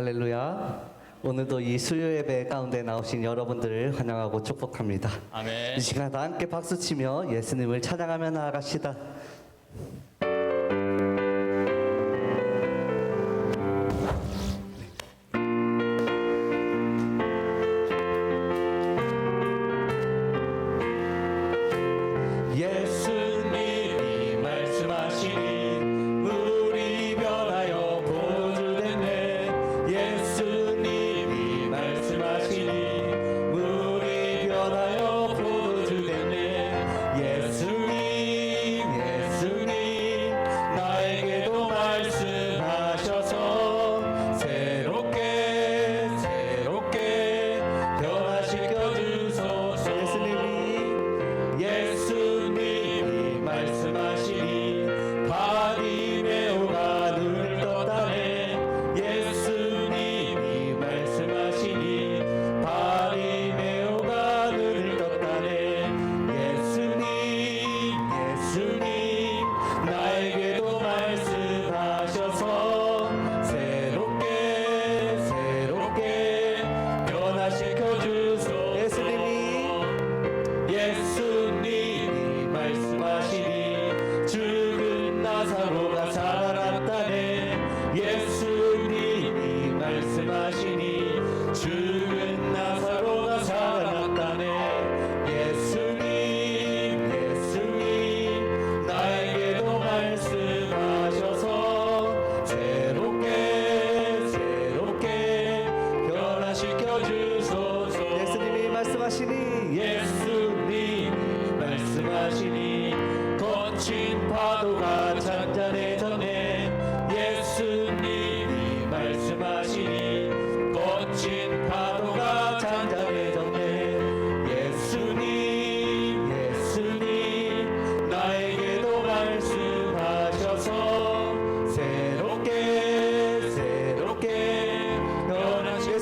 할렐루야. 오늘도 이 수요 예배 가운데 나오신 여러분들을 환영하고 축복합니다. 아멘. 이 시간 다 함께 박수치며 예수님을 찬양하며 나아갑시다. 예수님이 말씀하시니 물이 변하여 보주되네. 예수님이 말씀하시니 물이 변하여 보주되네. 예수님 나에게도 말씀하셔서 새롭게 변화시켜 주소서. 예수님이 말씀하시니 바디메오가 눈을 떴다네. 예수님이 말씀하시니 바디메오가 눈을 떴다네. 예수님 나에게도 말씀하셔서 새롭게 변화시켜 주소서. 예수님이 말씀하시니 죽은 나사로가 살아났다네. 예수님이 말씀하시니 죽은 나사로가 살아났다네. 예수님 나에게도 말씀하셔서 새롭게 변화시켜 주소서. 예수님이 말씀하시니 거친 파도가 잔잔해졌네. 예수님이 말씀하시니 거친 파도가 잔잔해졌네. 예수님 나에게도 말씀하셔서 새롭게 변화시켜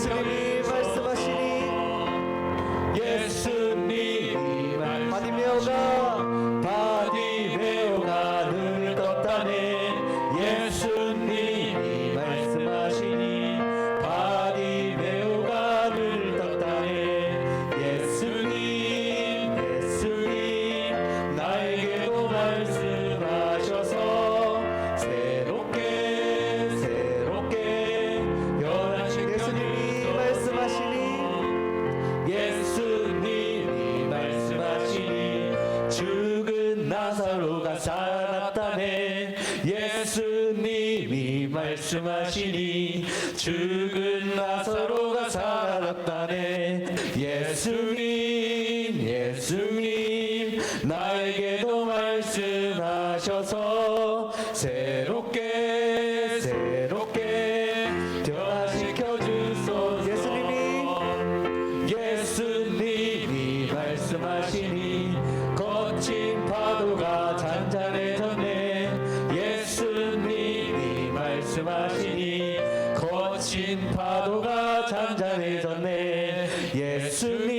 예수님이 바디메오가 눈을 떴다네. 예수님이 말씀하시니 바디메오가 눈을 떴다네. 예수님 나에게도 말씀하셔서 새롭게 변화시켜 예수님이 말씀하시니 죽은 나사로가 살아났다네. 예수님이 말씀하시니 죽은 나사로가 살아났다네. 예수님 나에게도 말씀하셔서 새롭게 변화시켜 주소서. 예수님이 말씀하시니 거친 파도가 잔잔해졌네. 예수님이 말씀하시니 거친 파도가 잔잔해졌네. 예수님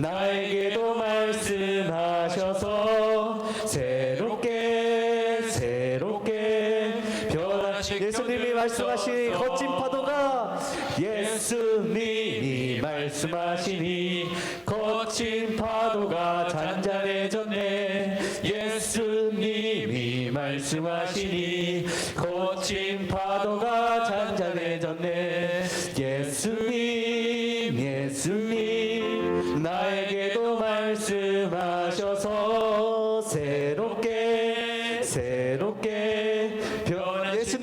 나에게도 말씀하셔서 새롭게 변화시켜 예수님이 말씀하시니 거친 파도가 예수님이 말씀하시니 거친 파도가 잔잔해졌네. 예수님이 말씀하시니 거친 파도가 잔잔해졌네. 예수님 나에게도 말씀하셔서 새롭게 변화시켜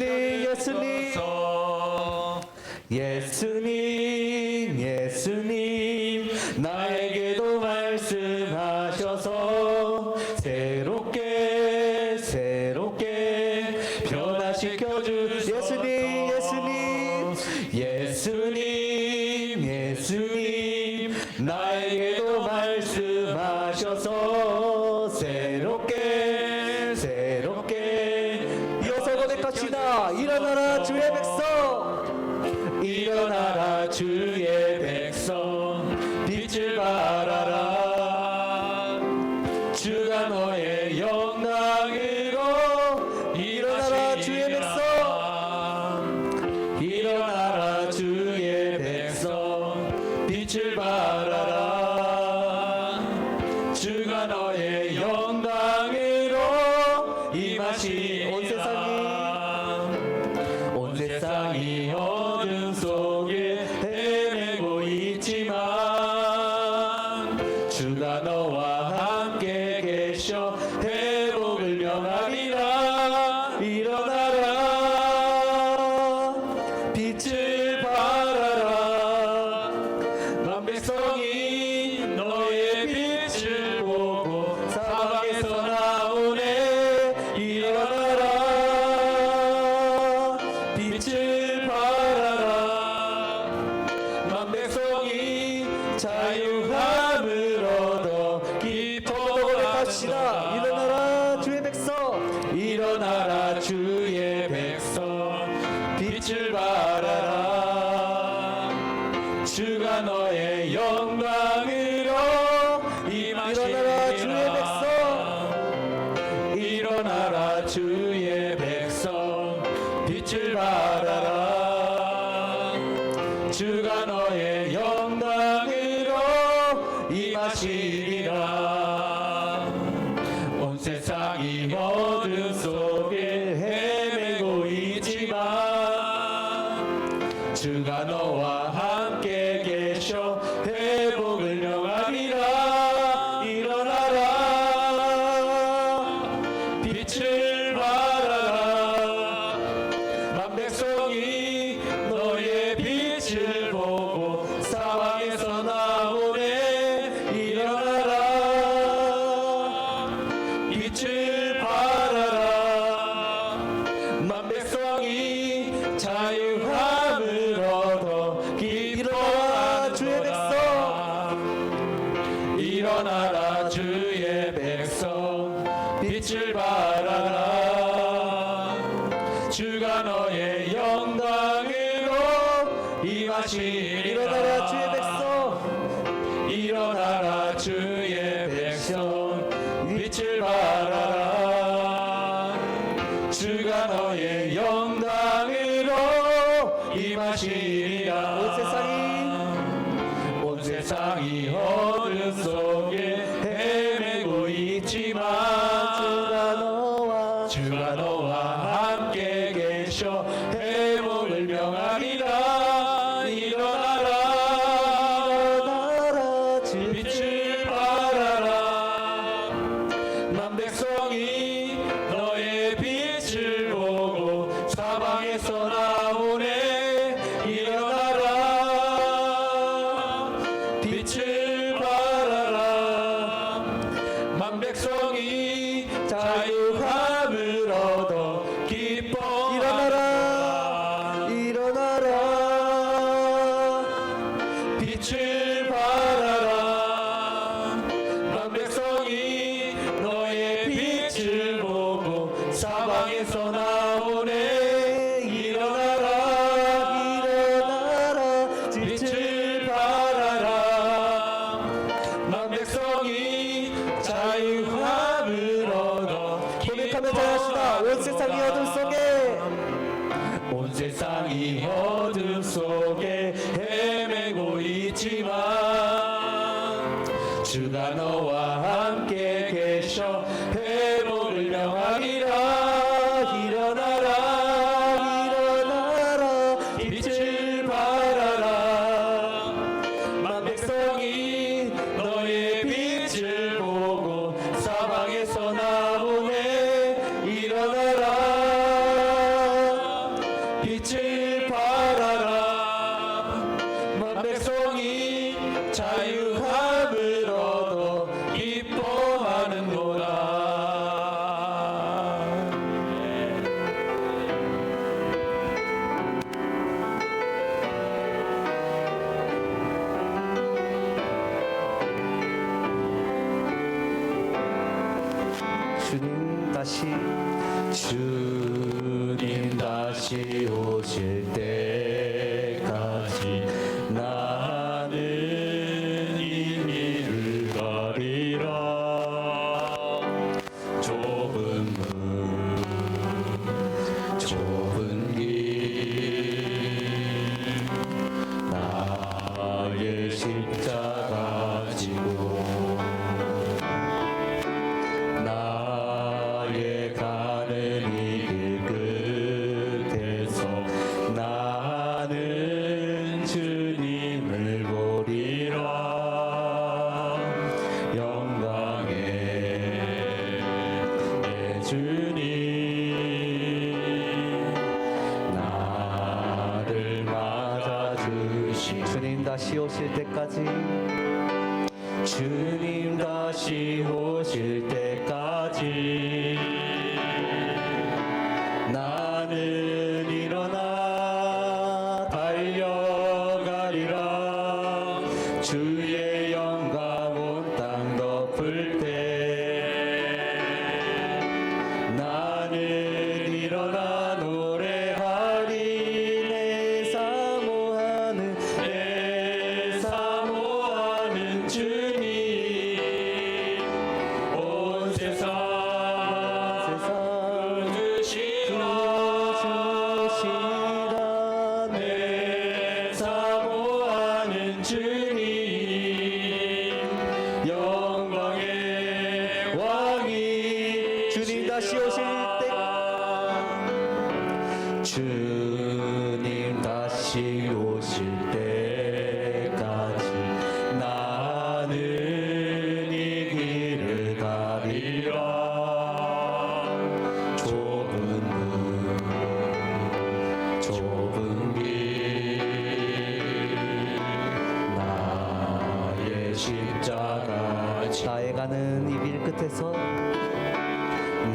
예수님 나에게도 말씀하셔서 새롭게 변화시켜 주소서. 예수님 나에게도 말씀하셔서 새롭게 이어서 고백합시다. 일어나라 주의 백성. 일어나라 주의 백성 빛을 발하라. 주가 너의 영광으로 일어나라 주의 백성 주가 너의 영광으로 임하시리라. 온 세상이 어둠 속에 헤매고 있지만 주가 너와 함께 계셔 회복을 명하리라. 일어나라 빛을 발하라 만 백성이 너의 빛을 보고 사방에서 나오네. 일어나라 빛을 발하라 만 백성이 자유함을 얻어 고백합시다. 기뻐하시라. 일어나라 주의 백성 일어나라 주의 백성 빛을 발하라. 주가 너의 영광으로 일어나라 주의 임하시리라. 일어나라 주의 백성 빛을 발하라. 주가 너의 영광으로 임하시리라. 온 세상이 어둠 속에 헤매고 있지만 주가 너와 함께 계셔 회복을 명하리라. 일어나라 빛을 발하라. 만 백성이 너의 빛을 보고 사방에서 나오네. 일어나라 빛을 발하라. 만 백성이 자유함을 얻어 일어나라 주의 기뻐하노라. 일어나라 주의 백성 빛을 발하라. 주가 너의 영광으로 임하시리라. 일어나라 주의 백성 일어나라 주의 백성 빛을 발하라. 주가 너의 영광으로 임하시리라. 온 세상이 어둠 속에 헤매고 있지만 주가 너와 함께 계셔 회복을 명하리라. 일어나라 빛을 발하라. 만 백성이 너의 빛을 보고 사방에서 나오네. 일어나라 빛을 발하라. 만 백성이 자유함을 얻어 기뻐하노라. 일어나라 빛을 발하라. 만 백성이 너의 빛을 보고 사방에서 나오네. 일어나라 빛을 발하라. 만 백성이 자유함을 얻어 고백하며 자유하시다. 온 세상이 어둠 속에 온 세상이 어둠 속에 헤매고 있지만 주가 너와 함께 계셔 회복을 명하리라. 일어나라 빛을 발하라. 만 백성이 너의 빛을 보고 사방에서 나오네. 일어나라 빛을 발하라. 만 백성이 자유함을 얻어 기뻐하는도다. 주님 다시 주님 다시 오실 때까지 나는 이 길을 가리라. 좁은 문 좁은 길 나의 십자가 지고 주님 나를 맞아주시 주님 다시 오실 때까지 주님 다시 오실 때까지 나는 일어나 달려가리라 주의 영광 온 땅 덮을 때 나는 일어나 노래하리 내 사모하는 주님 온 세상 주시라 내 사모하는 주님 영광의 왕이 주님 다시 오실 때 주님 다시 오실 때까지 나는 이 길을 가리라 좁은 길 나의 십자가 나의 가는 이 길 끝에서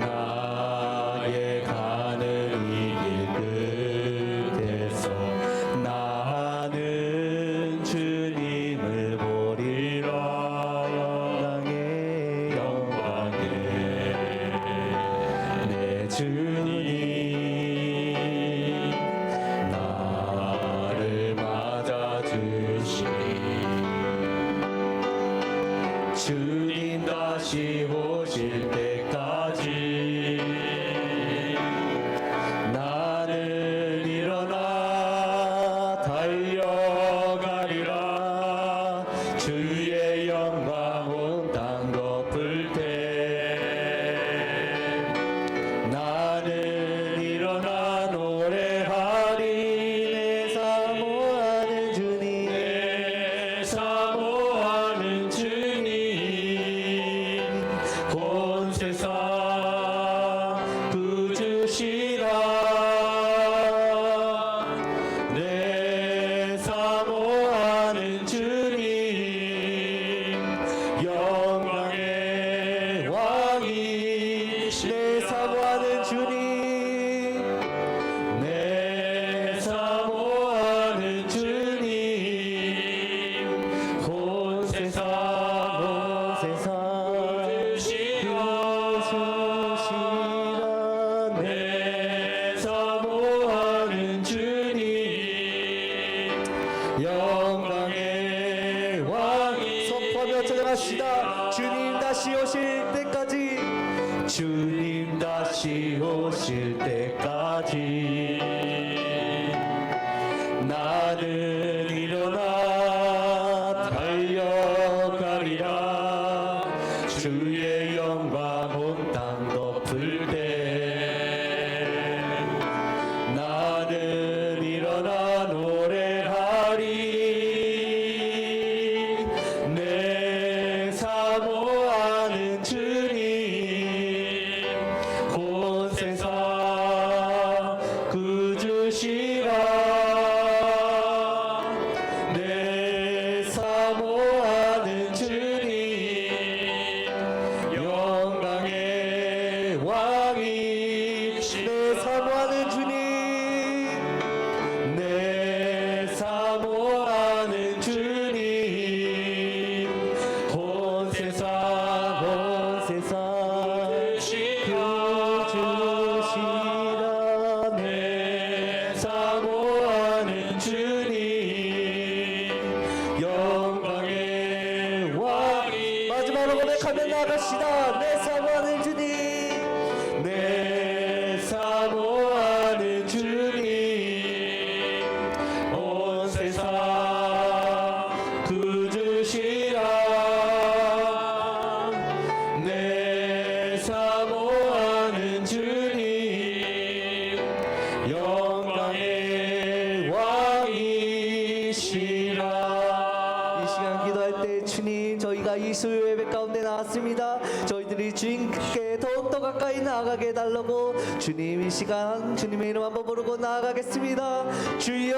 나의 가는 이 길 끝에서 나는 주님을 보리라 영광의 내 주님 나를 맞아주시니 주님 다시 오실 때까지 나는 일어나 달려가리라 주의 영광 온 땅 덮을 때 나는 일어나 노래하리 내 사모하는 주님 내 사모하는 주님 온 세상 구주시라 내 사모하는 주님 영광의 왕이 내 사모하는 주님 내 사모하는 주님 온 세상 주시라 내 사모하는 주님 영광의 왕이 선포하며 찬양합시다. 주님 다시 오실 때까지 주님 다시 오실 때까지 나는 일어나 달려가리라 주의 영광 온 땅 덮을 때 나는 일어나 노래하리 내 사모하는 주님 온 세상 구주시라 내 사모하는 주님 영광의 왕이 내 사모하는 주님 내 사모하는 주님 온 세상 주시라 내 사모하는 주님 영광의 왕이 마지막으로 고백하며 나갑시다. 내 사모하는 주님 내 사모하는 주님 온 세상 구주시라 내 사모하는 주님 영광의 왕이시라 이 시간 기도할 때 주님 저희가 이 수요 예배 가운데 나왔습니다. 저희들이 우리 주님께 더욱더 가까이 나아가게 해달라고 주님 이 시간 주님의 이름 한번 부르고 나아가겠습니다. 주여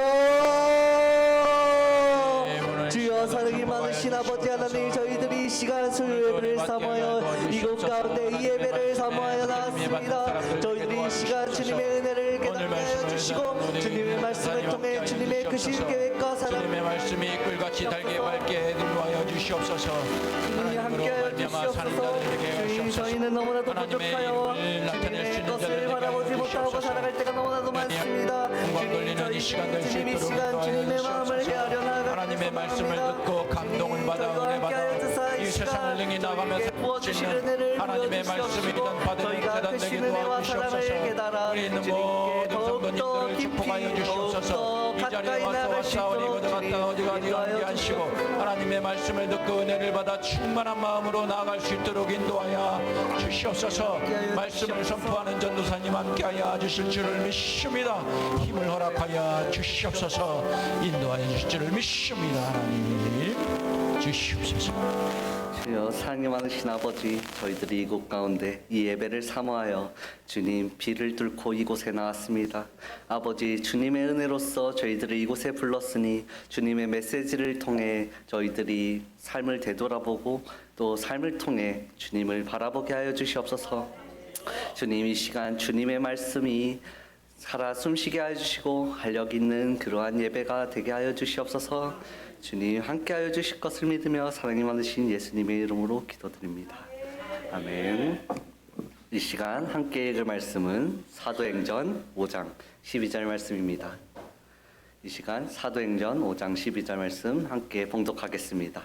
주여 사랑이 많으신 아버지 하나님 저희들이 이 시간 수요 예배를 삼아요 이곳 가운데 이 예배를 삼아요 나왔습니다. 저희들이 이 시간 주님의 은혜를 깨닫게 해주시고 주님의 말씀을 통해 주님의 크신 계획과 사랑 주님의 말씀이 꿀같이 달게 밝게 인도하여 주시옵소서. 주님이 함께하여 주시옵소서. 주님 저희는 너무나도 부족하여 주님의 것을 바라보지 못하고 살아갈 때가 너무나도 많습니다. 주님 이 시간 주님의 마음을 헤아려 나아가 하나님의 말씀을 듣고 감동을 받아 은혜 받아 이 세상을 능히 나가면서 지는 하나님의 말씀이든 받은 대단 되게 도와주시옵소서. 우리 있는 모든 성도님들을 축복하여 주시옵소서. 이 자리에 와서 싸우니 거듭났다 어디가 어디 하시고 하나님의 말씀을 듣고 은혜를 받아 충만한 마음으로 나아갈 수 있도록 인도하여 주시옵소서. 말씀을 선포하는 전도사님 함께하여 주실 줄을 믿습니다. 힘을 허락하여 주시옵소서. 인도하여 주실 줄을 믿습니다. 하나님 주시옵소서. 주여 사랑이 많으신 아버지 저희들이 이곳 가운데 이 예배를 사모하여 주님 비를 뚫고 이곳에 나왔습니다. 아버지 주님의 은혜로서 저희들을 이곳에 불렀으니 주님의 메시지를 통해 저희들이 삶을 되돌아보고 또 삶을 통해 주님을 바라보게 하여 주시옵소서. 주님 이 시간 주님의 말씀이 살아 숨쉬게 하여 주시고 활력 있는 그러한 예배가 되게 하여 주시옵소서. 주님 함께하여 주실 것을 믿으며 사랑이 많으신 예수님의 이름으로 기도드립니다. 아멘. 이 시간 함께 읽을 말씀은 사도행전 5장 12절 말씀입니다. 이 시간 사도행전 5장 12절 말씀 함께 봉독하겠습니다.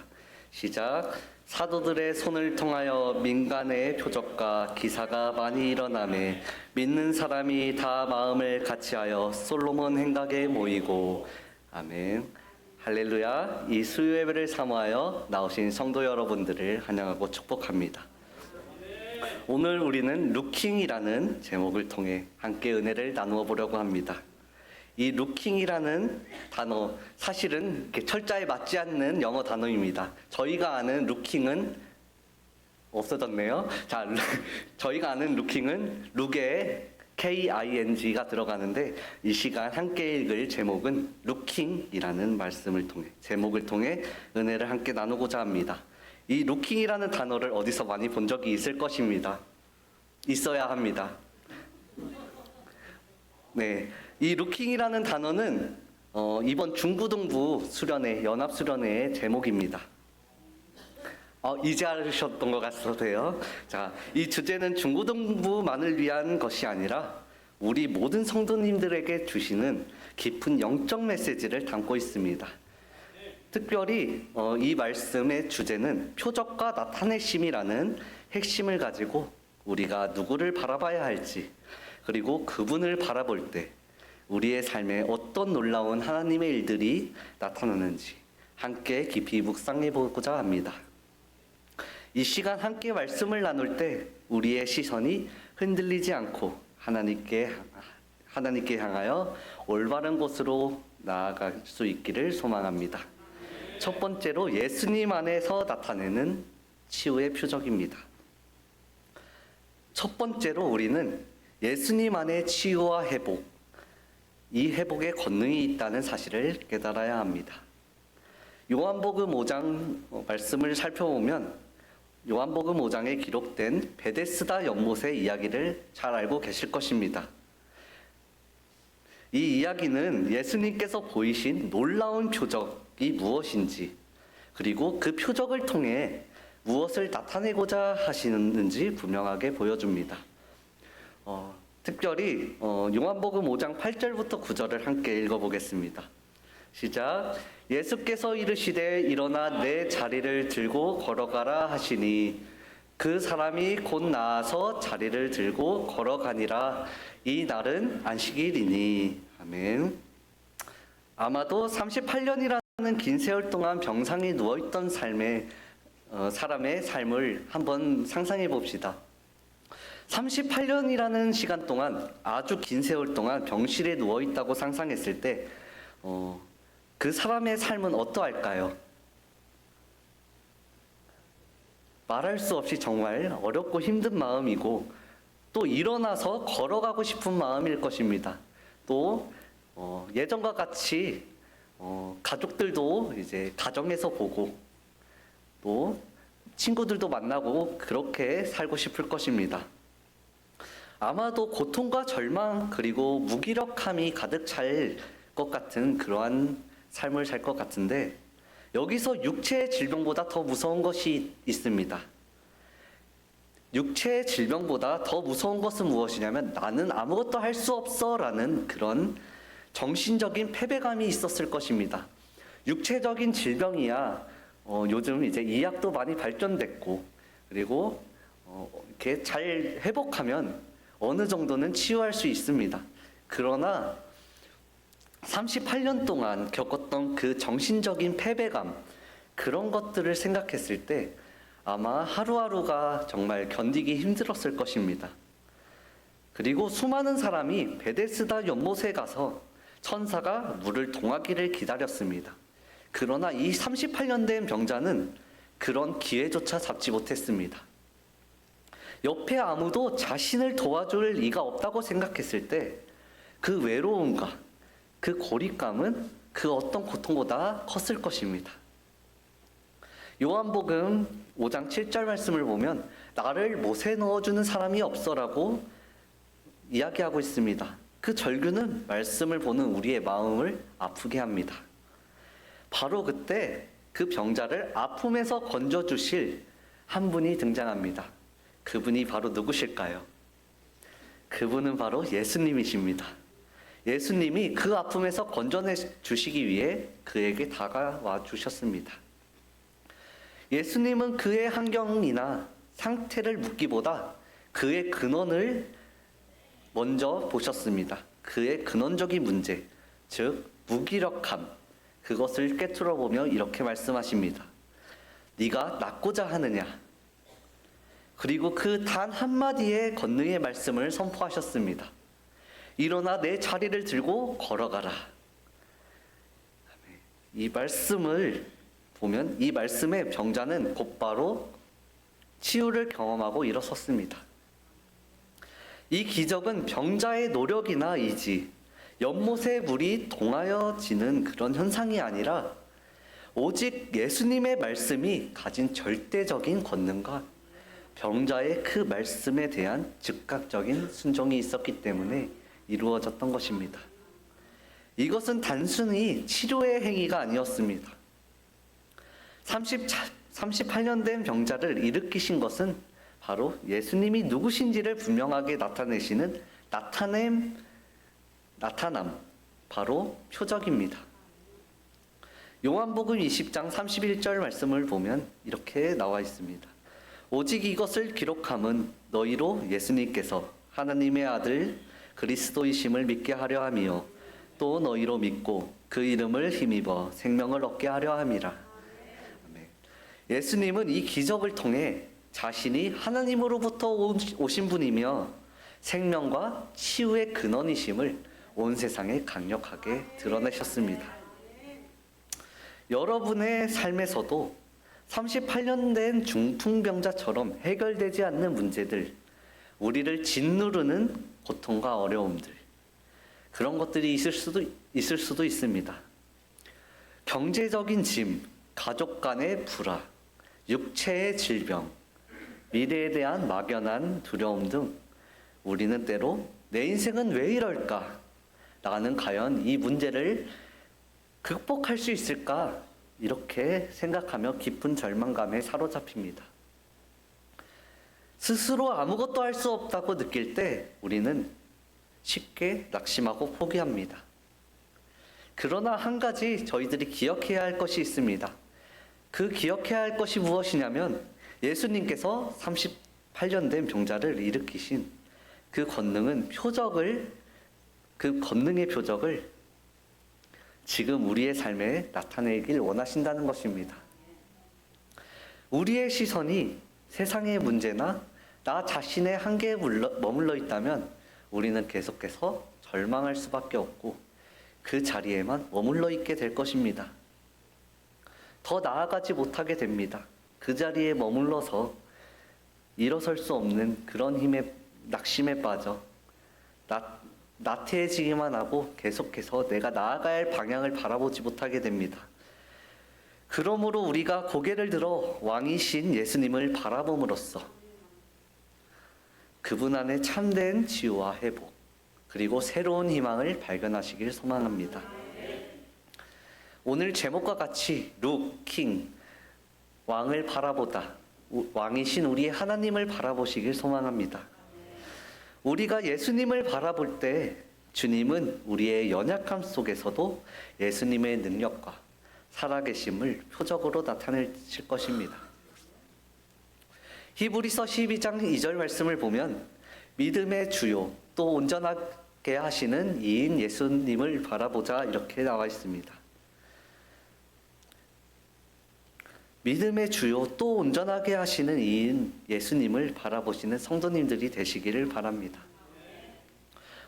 시작. 사도들의 손을 통하여 민간의 표적과 기사가 많이 일어나매 믿는 사람이 다 마음을 같이하여 솔로몬 행각에 모이고 아멘. 할렐루야. 이 수요 예배를 사모하여 나오신 성도 여러분들을 환영하고 축복합니다. 오늘 우리는 루킹이라는 제목을 통해 함께 은혜를 나누어 보려고 합니다. 이 루킹이라는 단어 사실은 이렇게 철자에 맞지 않는 영어 단어입니다. 저희가 아는 루킹은 없어졌네요. 자, 저희가 아는 루킹은 룩에 KING가 들어가는데 이 시간 함께 읽을 제목은 루킹이라는 말씀을 통해 제목을 통해 은혜를 함께 나누고자 합니다. 이 루킹이라는 단어를 어디서 많이 본 적이 있을 것입니다. 있어야 합니다. 네, 이 루킹이라는 단어는 이번 중고등부 수련회 연합수련회의 제목입니다. 이제 알으셨던 것 같아요. 자, 이 주제는 중고등부만을 위한 것이 아니라 우리 모든 성도님들에게 주시는 깊은 영적 메시지를 담고 있습니다. 특별히 이 말씀의 주제는 표적과 나타내심이라는 핵심을 가지고 우리가 누구를 바라봐야 할지 그리고 그분을 바라볼 때 우리의 삶에 어떤 놀라운 하나님의 일들이 나타나는지 함께 깊이 묵상해 보고자 합니다. 이 시간 함께 말씀을 나눌 때 우리의 시선이 흔들리지 않고 하나님께 향하여 올바른 곳으로 나아갈 수 있기를 소망합니다. 첫 번째로 예수님 안에서 나타내는 치유의 표적입니다. 첫 번째로 우리는 예수님 안에 치유와 회복, 이 회복의 권능이 있다는 사실을 깨달아야 합니다. 요한복음 5장 말씀을 살펴보면 요한복음 5장에 기록된 베데스다 연못의 이야기를 잘 알고 계실 것입니다. 이 이야기는 예수님께서 보이신 놀라운 표적이 무엇인지 그리고 그 표적을 통해 무엇을 나타내고자 하시는지 분명하게 보여줍니다. 특별히 요한복음 5장 8절부터 9절을 함께 읽어보겠습니다. 시작. 예수께서 이르시되 일어나 내 자리를 들고 걸어가라 하시니 그 사람이 곧 나아서 자리를 들고 걸어가니라. 이 날은 안식일이니. 아멘. 아마도 38년이라는 긴 세월 동안 병상에 누워있던 사람의 삶을 한번 상상해 봅시다. 38년이라는 시간 동안 아주 긴 세월 동안 병실에 누워있다고 상상했을 때 그 사람의 삶은 어떠할까요? 말할 수 없이 정말 어렵고 힘든 마음이고 또 일어나서 걸어가고 싶은 마음일 것입니다. 또 예전과 같이 가족들도 이제 가정에서 보고 또 친구들도 만나고 그렇게 살고 싶을 것입니다. 아마도 고통과 절망 그리고 무기력함이 가득 찰 것 같은 그러한 삶을 살 것 같은데 여기서 육체의 질병보다 더 무서운 것이 있습니다. 육체의 질병보다 더 무서운 것은 무엇이냐면 나는 아무것도 할 수 없어 라는 그런 정신적인 패배감이 있었을 것입니다. 육체적인 질병이야 요즘 이제 의학도 많이 발전됐고 그리고 이렇게 잘 회복하면 어느 정도는 치유할 수 있습니다. 그러나 38년 동안 겪었던 그 정신적인 패배감 그런 것들을 생각했을 때 아마 하루하루가 정말 견디기 힘들었을 것입니다. 그리고 수많은 사람이 베데스다 연못에 가서 천사가 물을 동하기를 기다렸습니다. 그러나 이 38년 된 병자는 그런 기회조차 잡지 못했습니다. 옆에 아무도 자신을 도와줄 이가 없다고 생각했을 때 그 외로움과 그 고립감은 그 어떤 고통보다 컸을 것입니다. 요한복음 5장 7절 말씀을 보면 나를 못에 넣어주는 사람이 없어라고 이야기하고 있습니다. 그 절규는 말씀을 보는 우리의 마음을 아프게 합니다. 바로 그때 그 병자를 아픔에서 건져주실 한 분이 등장합니다. 그분이 바로 누구실까요? 그분은 바로 예수님이십니다. 예수님이 그 아픔에서 건져내 주시기 위해 그에게 다가와 주셨습니다. 예수님은 그의 환경이나 상태를 묻기보다 그의 근원을 먼저 보셨습니다. 그의 근원적인 문제, 즉 무기력함, 그것을 꿰뚫어 보며 이렇게 말씀하십니다. 네가 낫고자 하느냐? 그리고 그 단 한마디의 권능의 말씀을 선포하셨습니다. 일어나 내 자리를 들고 걸어가라. 이 말씀을 보면 이 말씀에 병자는 곧바로 치유를 경험하고 일어섰습니다. 이 기적은 병자의 노력이나 의지, 연못의 물이 동하여지는 그런 현상이 아니라 오직 예수님의 말씀이 가진 절대적인 권능과 병자의 그 말씀에 대한 즉각적인 순종이 있었기 때문에 이루어졌던 것입니다. 이것은 단순히 치료의 행위가 아니었습니다. 38년 된 병자를 일으키신 것은 바로 예수님이 누구신지를 분명하게 나타내시는 나타남, 바로 표적입니다. 요한복음 20장 31절 말씀을 보면 이렇게 나와 있습니다. 오직 이것을 기록함은 너희로 예수님께서 하나님의 아들 그리스도이심을 믿게 하려 함이요 또 너희로 믿고 그 이름을 힘입어 생명을 얻게 하려 함이라. 예수님은 이 기적을 통해 자신이 하나님으로부터 오신 분이며 생명과 치유의 근원이심을 온 세상에 강력하게 드러내셨습니다. 여러분의 삶에서도 38년 된 중풍병자처럼 해결되지 않는 문제들, 우리를 짓누르는 고통과 어려움들, 그런 것들이 있을 수도 있습니다. 경제적인 짐, 가족 간의 불화, 육체의 질병, 미래에 대한 막연한 두려움 등 우리는 때로 내 인생은 왜 이럴까? 나는 과연 이 문제를 극복할 수 있을까? 이렇게 생각하며 깊은 절망감에 사로잡힙니다. 스스로 아무것도 할 수 없다고 느낄 때 우리는 쉽게 낙심하고 포기합니다. 그러나 한 가지 저희들이 기억해야 할 것이 있습니다. 그 기억해야 할 것이 무엇이냐면 예수님께서 38년 된 병자를 일으키신 그 권능의 표적을 지금 우리의 삶에 나타내길 원하신다는 것입니다. 우리의 시선이 세상의 문제나 나 자신의 한계에 머물러 있다면 우리는 계속해서 절망할 수밖에 없고 그 자리에만 머물러 있게 될 것입니다. 더 나아가지 못하게 됩니다. 그 자리에 머물러서 일어설 수 없는 그런 힘에 낙심에 빠져 나태해지기만 하고 계속해서 내가 나아가야 할 방향을 바라보지 못하게 됩니다. 그러므로 우리가 고개를 들어 왕이신 예수님을 바라봄으로써 그분 안에 참된 치유와 회복, 그리고 새로운 희망을 발견하시길 소망합니다. 오늘 제목과 같이 king, 왕을 바라보다, 왕이신 우리의 하나님을 바라보시길 소망합니다. 우리가 예수님을 바라볼 때 주님은 우리의 연약함 속에서도 예수님의 능력과 살아계심을 표적으로 나타내실 것입니다. 히브리서 12장 2절 말씀을 보면 믿음의 주요 또 온전하게 하시는 이인 예수님을 바라보자 이렇게 나와 있습니다. 믿음의 주요 또 온전하게 하시는 이인 예수님을 바라보시는 성도님들이 되시기를 바랍니다.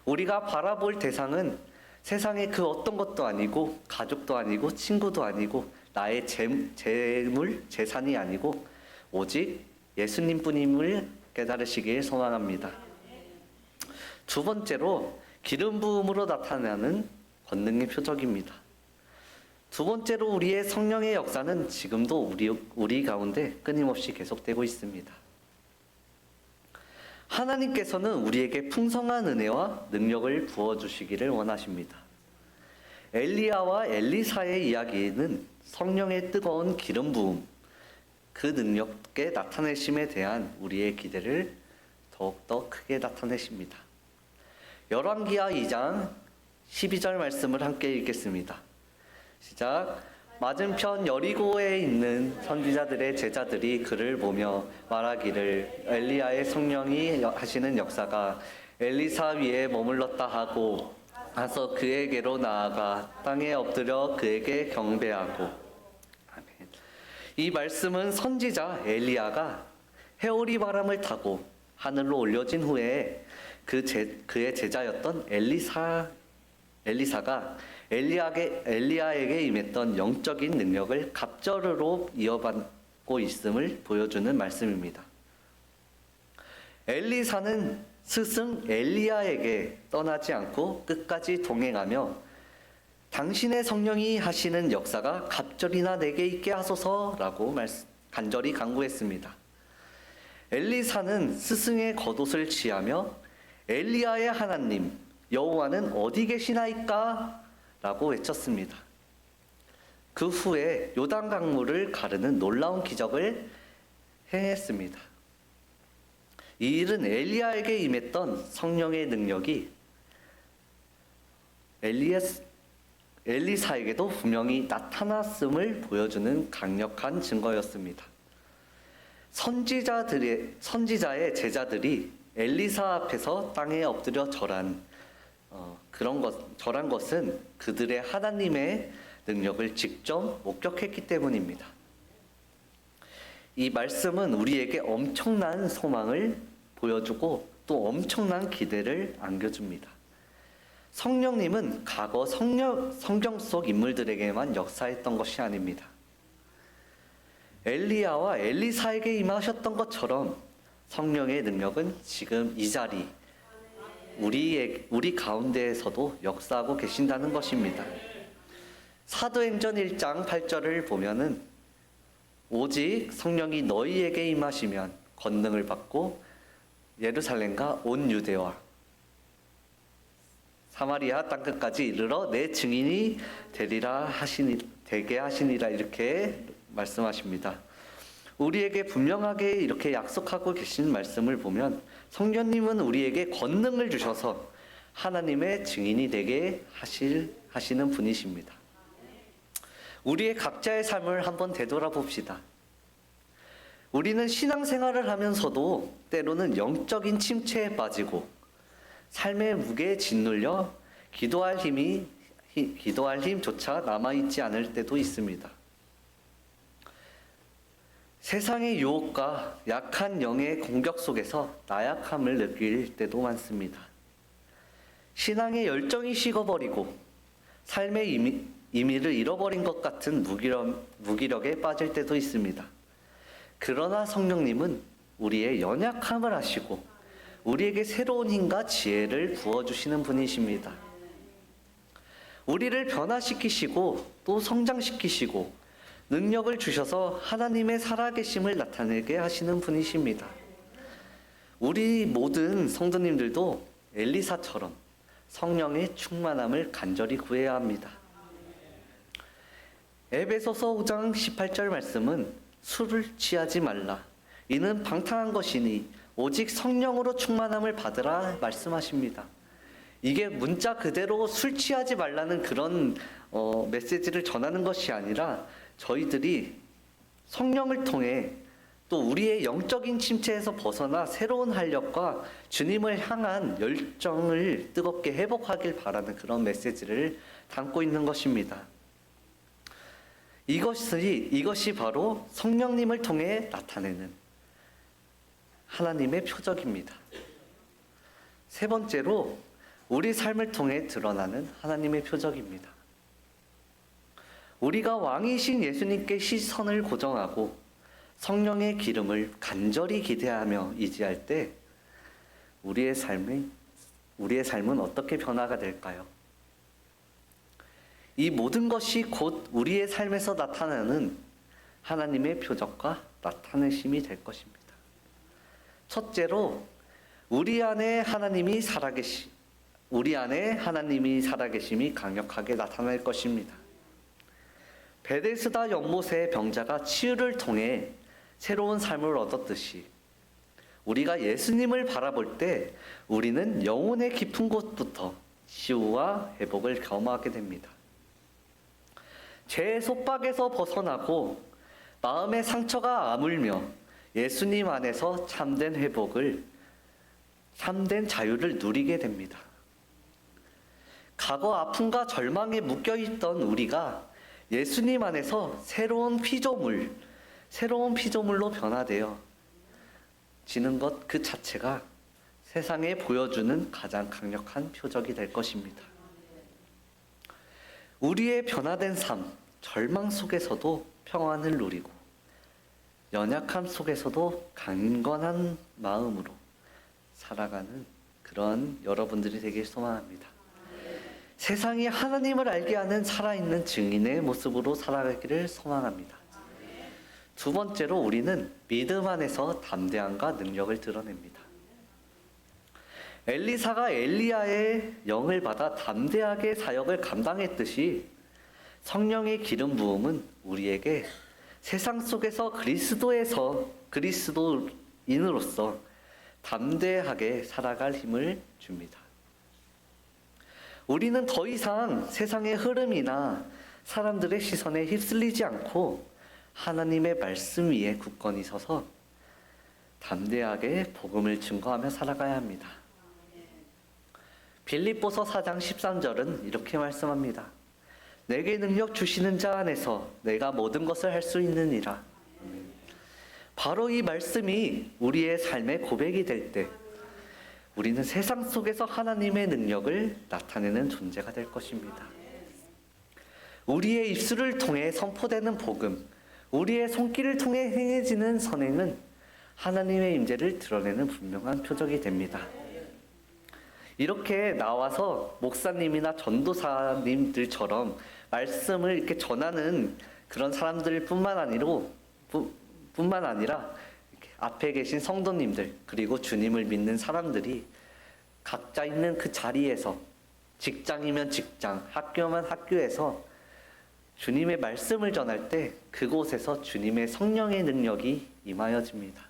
우리가 바라볼 대상은 세상의 그 어떤 것도 아니고 가족도 아니고 친구도 아니고 나의 재물, 재산이 아니고 오직 예수님뿐임을 깨달으시길 소망합니다. 두 번째로 기름 부음으로 나타나는 권능의 표적입니다. 두 번째로 우리의 성령의 역사는 지금도 우리 가운데 끊임없이 계속되고 있습니다. 하나님께서는 우리에게 풍성한 은혜와 능력을 부어주시기를 원하십니다. 엘리야와 엘리사의 이야기는 성령의 뜨거운 기름 부음, 그 능력의 나타내심에 대한 우리의 기대를 더욱더 크게 나타내십니다. 열왕기하 2장 12절 말씀을 함께 읽겠습니다. 시작. 맞은편 여리고에 있는 선지자들의 제자들이 그를 보며 말하기를 엘리야의 성령이 하시는 역사가 엘리사 위에 머물렀다 하고 가서 그에게로 나아가 땅에 엎드려 그에게 경배하고. 아멘. 이 말씀은 선지자 엘리야가 해오리 바람을 타고 하늘로 올려진 후에 그의 제자였던 엘리사가 엘리야에게 임했던 영적인 능력을 갑절으로 이어받고 있음을 보여주는 말씀입니다. 엘리사는 스승 엘리야에게 떠나지 않고 끝까지 동행하며 당신의 성령이 하시는 역사가 갑절이나 내게 있게 하소서라고 간절히 간구했습니다. 엘리사는 스승의 겉옷을 취하며 엘리야의 하나님 여호와는 어디 계시나이까? 라고 외쳤습니다. 그 후에 요단 강물을 가르는 놀라운 기적을 행했습니다. 이 일은 엘리야에게 임했던 성령의 능력이 엘리사에게도 분명히 나타났음을 보여주는 강력한 증거였습니다. 선지자의 제자들이 엘리사 앞에서 땅에 엎드려 절한 것은 그들의 하나님의 능력을 직접 목격했기 때문입니다. 이 말씀은 우리에게 엄청난 소망을 보여주고 또 엄청난 기대를 안겨줍니다. 성령님은 과거 성경 속 인물들에게만 역사했던 것이 아닙니다. 엘리야와 엘리사에게 임하셨던 것처럼 성령의 능력은 지금 이 자리 우리 가운데에서도 역사하고 계신다는 것입니다. 사도행전 1장 8절을 보면은 오직 성령이 너희에게 임하시면 권능을 받고 예루살렘과 온 유대와 사마리아 땅끝까지 이르러 내 증인이 되게 하시니라 이렇게 말씀하십니다. 우리에게 분명하게 이렇게 약속하고 계신 말씀을 보면 성령님은 우리에게 권능을 주셔서 하나님의 증인이 되게 하시는 분이십니다. 우리의 각자의 삶을 한번 되돌아봅시다. 우리는 신앙생활을 하면서도 때로는 영적인 침체에 빠지고 삶의 무게에 짓눌려 기도할 힘조차 남아있지 않을 때도 있습니다. 세상의 유혹과 약한 영의 공격 속에서 나약함을 느낄 때도 많습니다. 신앙의 열정이 식어버리고 삶의 의미를 잃어버린 것 같은 무기력에 빠질 때도 있습니다. 그러나 성령님은 우리의 연약함을 아시고 우리에게 새로운 힘과 지혜를 부어주시는 분이십니다. 우리를 변화시키시고 또 성장시키시고 능력을 주셔서 하나님의 살아계심을 나타내게 하시는 분이십니다. 우리 모든 성도님들도 엘리사처럼 성령의 충만함을 간절히 구해야 합니다. 에베소서 5장 18절 말씀은 술을 취하지 말라. 이는 방탕한 것이니 오직 성령으로 충만함을 받으라 말씀하십니다. 이게 문자 그대로 술 취하지 말라는 그런 메시지를 전하는 것이 아니라 저희들이 성령을 통해 또 우리의 영적인 침체에서 벗어나 새로운 활력과 주님을 향한 열정을 뜨겁게 회복하길 바라는 그런 메시지를 담고 있는 것입니다. 이것이 바로 성령님을 통해 나타내는 하나님의 표적입니다. 세 번째로 우리 삶을 통해 드러나는 하나님의 표적입니다. 우리가 왕이신 예수님께 시선을 고정하고 성령의 기름을 간절히 기대하며 의지할 때 우리의 삶은 어떻게 변화가 될까요? 이 모든 것이 곧 우리의 삶에서 나타나는 하나님의 표적과 나타내심이 될 것입니다. 첫째로 우리 안에 하나님이 살아계심이 강력하게 나타날 것입니다. 베데스다 연못의 병자가 치유를 통해 새로운 삶을 얻었듯이 우리가 예수님을 바라볼 때 우리는 영혼의 깊은 곳부터 치유와 회복을 경험하게 됩니다. 죄의 속박에서 벗어나고 마음의 상처가 아물며 예수님 안에서 참된 자유를 누리게 됩니다. 과거 아픔과 절망에 묶여있던 우리가 예수님 안에서 새로운 피조물로 변화되어 지는 것 그 자체가 세상에 보여주는 가장 강력한 표적이 될 것입니다. 우리의 변화된 삶, 절망 속에서도 평안을 누리고 연약함 속에서도 강건한 마음으로 살아가는 그런 여러분들이 되길 소망합니다. 세상이 하나님을 알게 하는 살아있는 증인의 모습으로 살아가기를 소망합니다. 두 번째로 우리는 믿음 안에서 담대함과 능력을 드러냅니다. 엘리사가 엘리야의 영을 받아 담대하게 사역을 감당했듯이 성령의 기름 부음은 우리에게 세상 속에서 그리스도인으로서 담대하게 살아갈 힘을 줍니다. 우리는 더 이상 세상의 흐름이나 사람들의 시선에 휩쓸리지 않고 하나님의 말씀 위에 굳건히 서서 담대하게 복음을 증거하며 살아가야 합니다. 빌립보서 4장 13절은 이렇게 말씀합니다. 내게 능력 주시는 자 안에서 내가 모든 것을 할 수 있느니라. 바로 이 말씀이 우리의 삶의 고백이 될 때 우리는 세상 속에서 하나님의 능력을 나타내는 존재가 될 것입니다. 우리의 입술을 통해 선포되는 복음, 우리의 손길을 통해 행해지는 선행은 하나님의 임재를 드러내는 분명한 표적이 됩니다. 이렇게 나와서 목사님이나 전도사님들처럼 말씀을 이렇게 전하는 그런 사람들 뿐만 아니라 이렇게 앞에 계신 성도님들 그리고 주님을 믿는 사람들이 각자 있는 그 자리에서 직장이면 직장, 학교면 학교에서 주님의 말씀을 전할 때 그곳에서 주님의 성령의 능력이 임하여집니다.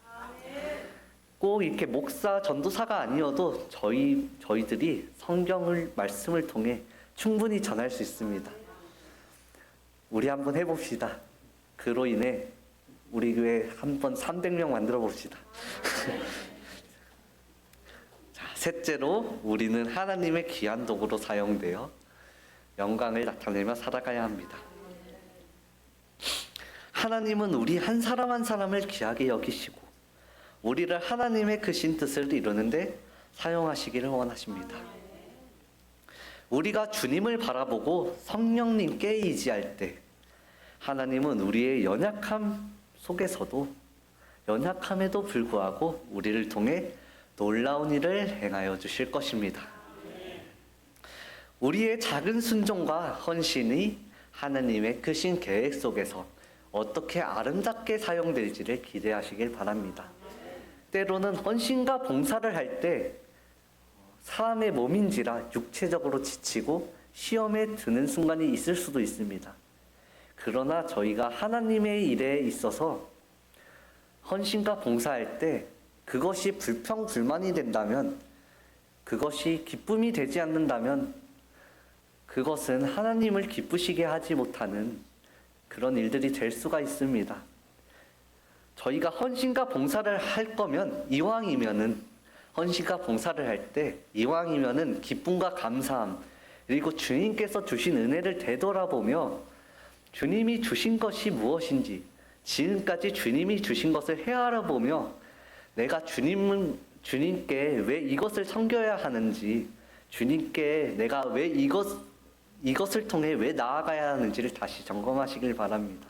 꼭 이렇게 목사, 전도사가 아니어도 저희들이 말씀을 통해 충분히 전할 수 있습니다. 우리 한번 해봅시다. 그로 인해 우리 교회 한번 300명 만들어 봅시다. 자, 셋째로 우리는 하나님의 귀한 도구로 사용되어 영광을 나타내며 살아가야 합니다. 하나님은 우리 한 사람 한 사람을 귀하게 여기시고 우리를 하나님의 크신 뜻을 이루는데 사용하시기를 원하십니다. 우리가 주님을 바라보고 성령님께 의지할 때 하나님은 우리의 연약함 속에서도 연약함에도 불구하고 우리를 통해 놀라운 일을 행하여 주실 것입니다. 우리의 작은 순종과 헌신이 하나님의 크신 계획 속에서 어떻게 아름답게 사용될지를 기대하시길 바랍니다. 때로는 헌신과 봉사를 할 때 사람의 몸인지라 육체적으로 지치고 시험에 드는 순간이 있을 수도 있습니다. 그러나 저희가 하나님의 일에 있어서 헌신과 봉사할 때 그것이 불평불만이 된다면, 그것이 기쁨이 되지 않는다면 그것은 하나님을 기쁘시게 하지 못하는 그런 일들이 될 수가 있습니다. 저희가 헌신과 봉사를 할 거면 이왕이면은 헌신과 봉사를 할 때 이왕이면은 기쁨과 감사함, 그리고 주님께서 주신 은혜를 되돌아보며 주님이 주신 것이 무엇인지, 지금까지 주님이 주신 것을 헤아려보며 내가 주님께 왜 이것을 섬겨야 하는지, 주님께 내가 왜 이것을 통해 왜 나아가야 하는지를 다시 점검하시길 바랍니다.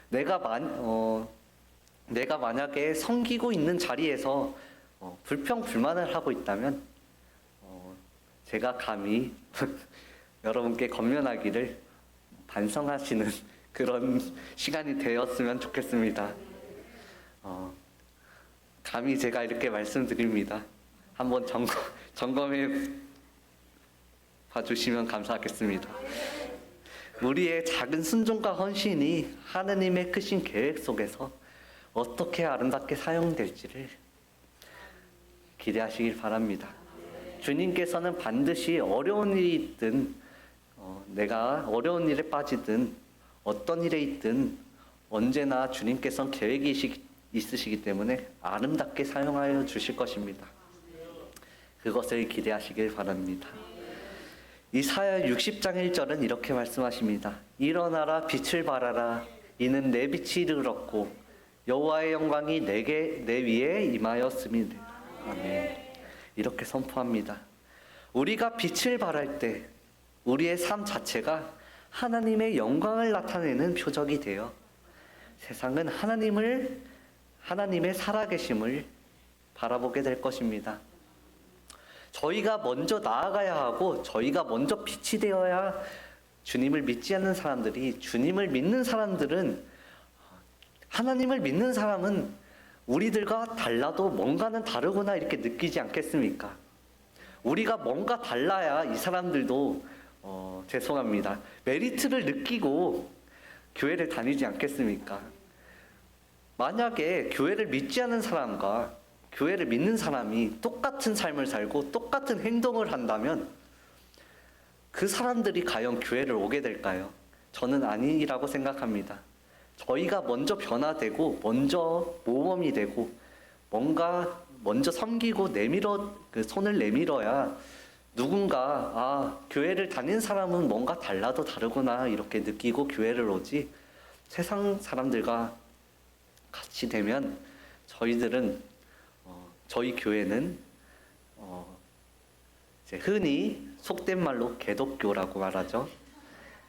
내가 만약에 섬기고 있는 자리에서 불평불만을 하고 있다면 제가 감히 여러분께 권면하기를 반성하시는 그런 시간이 되었으면 좋겠습니다. 감히 제가 이렇게 말씀드립니다. 한번 점검해 봐주시면 감사하겠습니다. 우리의 작은 순종과 헌신이 하나님의 크신 계획 속에서 어떻게 아름답게 사용될지를 기대하시길 바랍니다. 주님께서는 반드시 어려운 일이 있든 내가 어려운 일에 빠지든 어떤 일에 있든 언제나 주님께서는 계획이 있으시기 때문에 아름답게 사용하여 주실 것입니다. 그것을 기대하시길 바랍니다. 이사야 60장 1절은 이렇게 말씀하십니다. 일어나라 빛을 발하라 이는 내 빛이 이르렀고 여호와의 영광이 내 위에 임하였음이니라. 아멘. 이렇게 선포합니다. 우리가 빛을 발할 때 우리의 삶 자체가 하나님의 영광을 나타내는 표적이 되어 세상은 하나님의 살아계심을 바라보게 될 것입니다. 저희가 먼저 나아가야 하고 저희가 먼저 빛이 되어야 주님을 믿지 않는 사람들이, 주님을 믿는 사람들은, 하나님을 믿는 사람은 우리들과 달라도 뭔가는 다르구나 이렇게 느끼지 않겠습니까? 우리가 뭔가 달라야 이 사람들도 죄송합니다. 메리트를 느끼고 교회를 다니지 않겠습니까? 만약에 교회를 믿지 않는 사람과 교회를 믿는 사람이 똑같은 삶을 살고 똑같은 행동을 한다면 그 사람들이 과연 교회를 오게 될까요? 저는 아니라고 생각합니다. 저희가 먼저 변화되고 먼저 모범이 되고 뭔가 먼저 섬기고 손을 내밀어야 누군가 교회를 다닌 사람은 뭔가 달라도 다르구나 이렇게 느끼고 교회를 오지, 세상 사람들과 같이 되면 저희 교회는 이제 흔히 속된 말로 개독교라고 말하죠.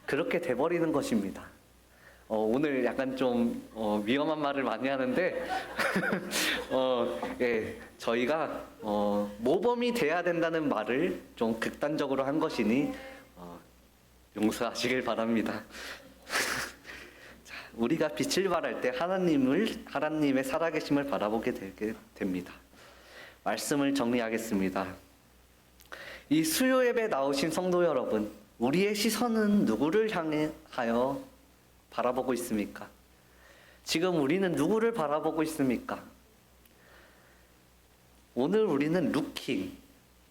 그렇게 돼버리는 것입니다. 오늘 약간 좀 위험한 말을 많이 하는데 예, 저희가 모범이 돼야 된다는 말을 좀 극단적으로 한 것이니 용서하시길 바랍니다. 자, 우리가 빛을 발할 때 하나님의 살아계심을 바라보게 되게 됩니다. 말씀을 정리하겠습니다. 이 수요 예배 나오신 성도 여러분, 우리의 시선은 누구를 향하여 바라보고 있습니까? 지금 우리는 누구를 바라보고 있습니까? 오늘 우리는 루킹,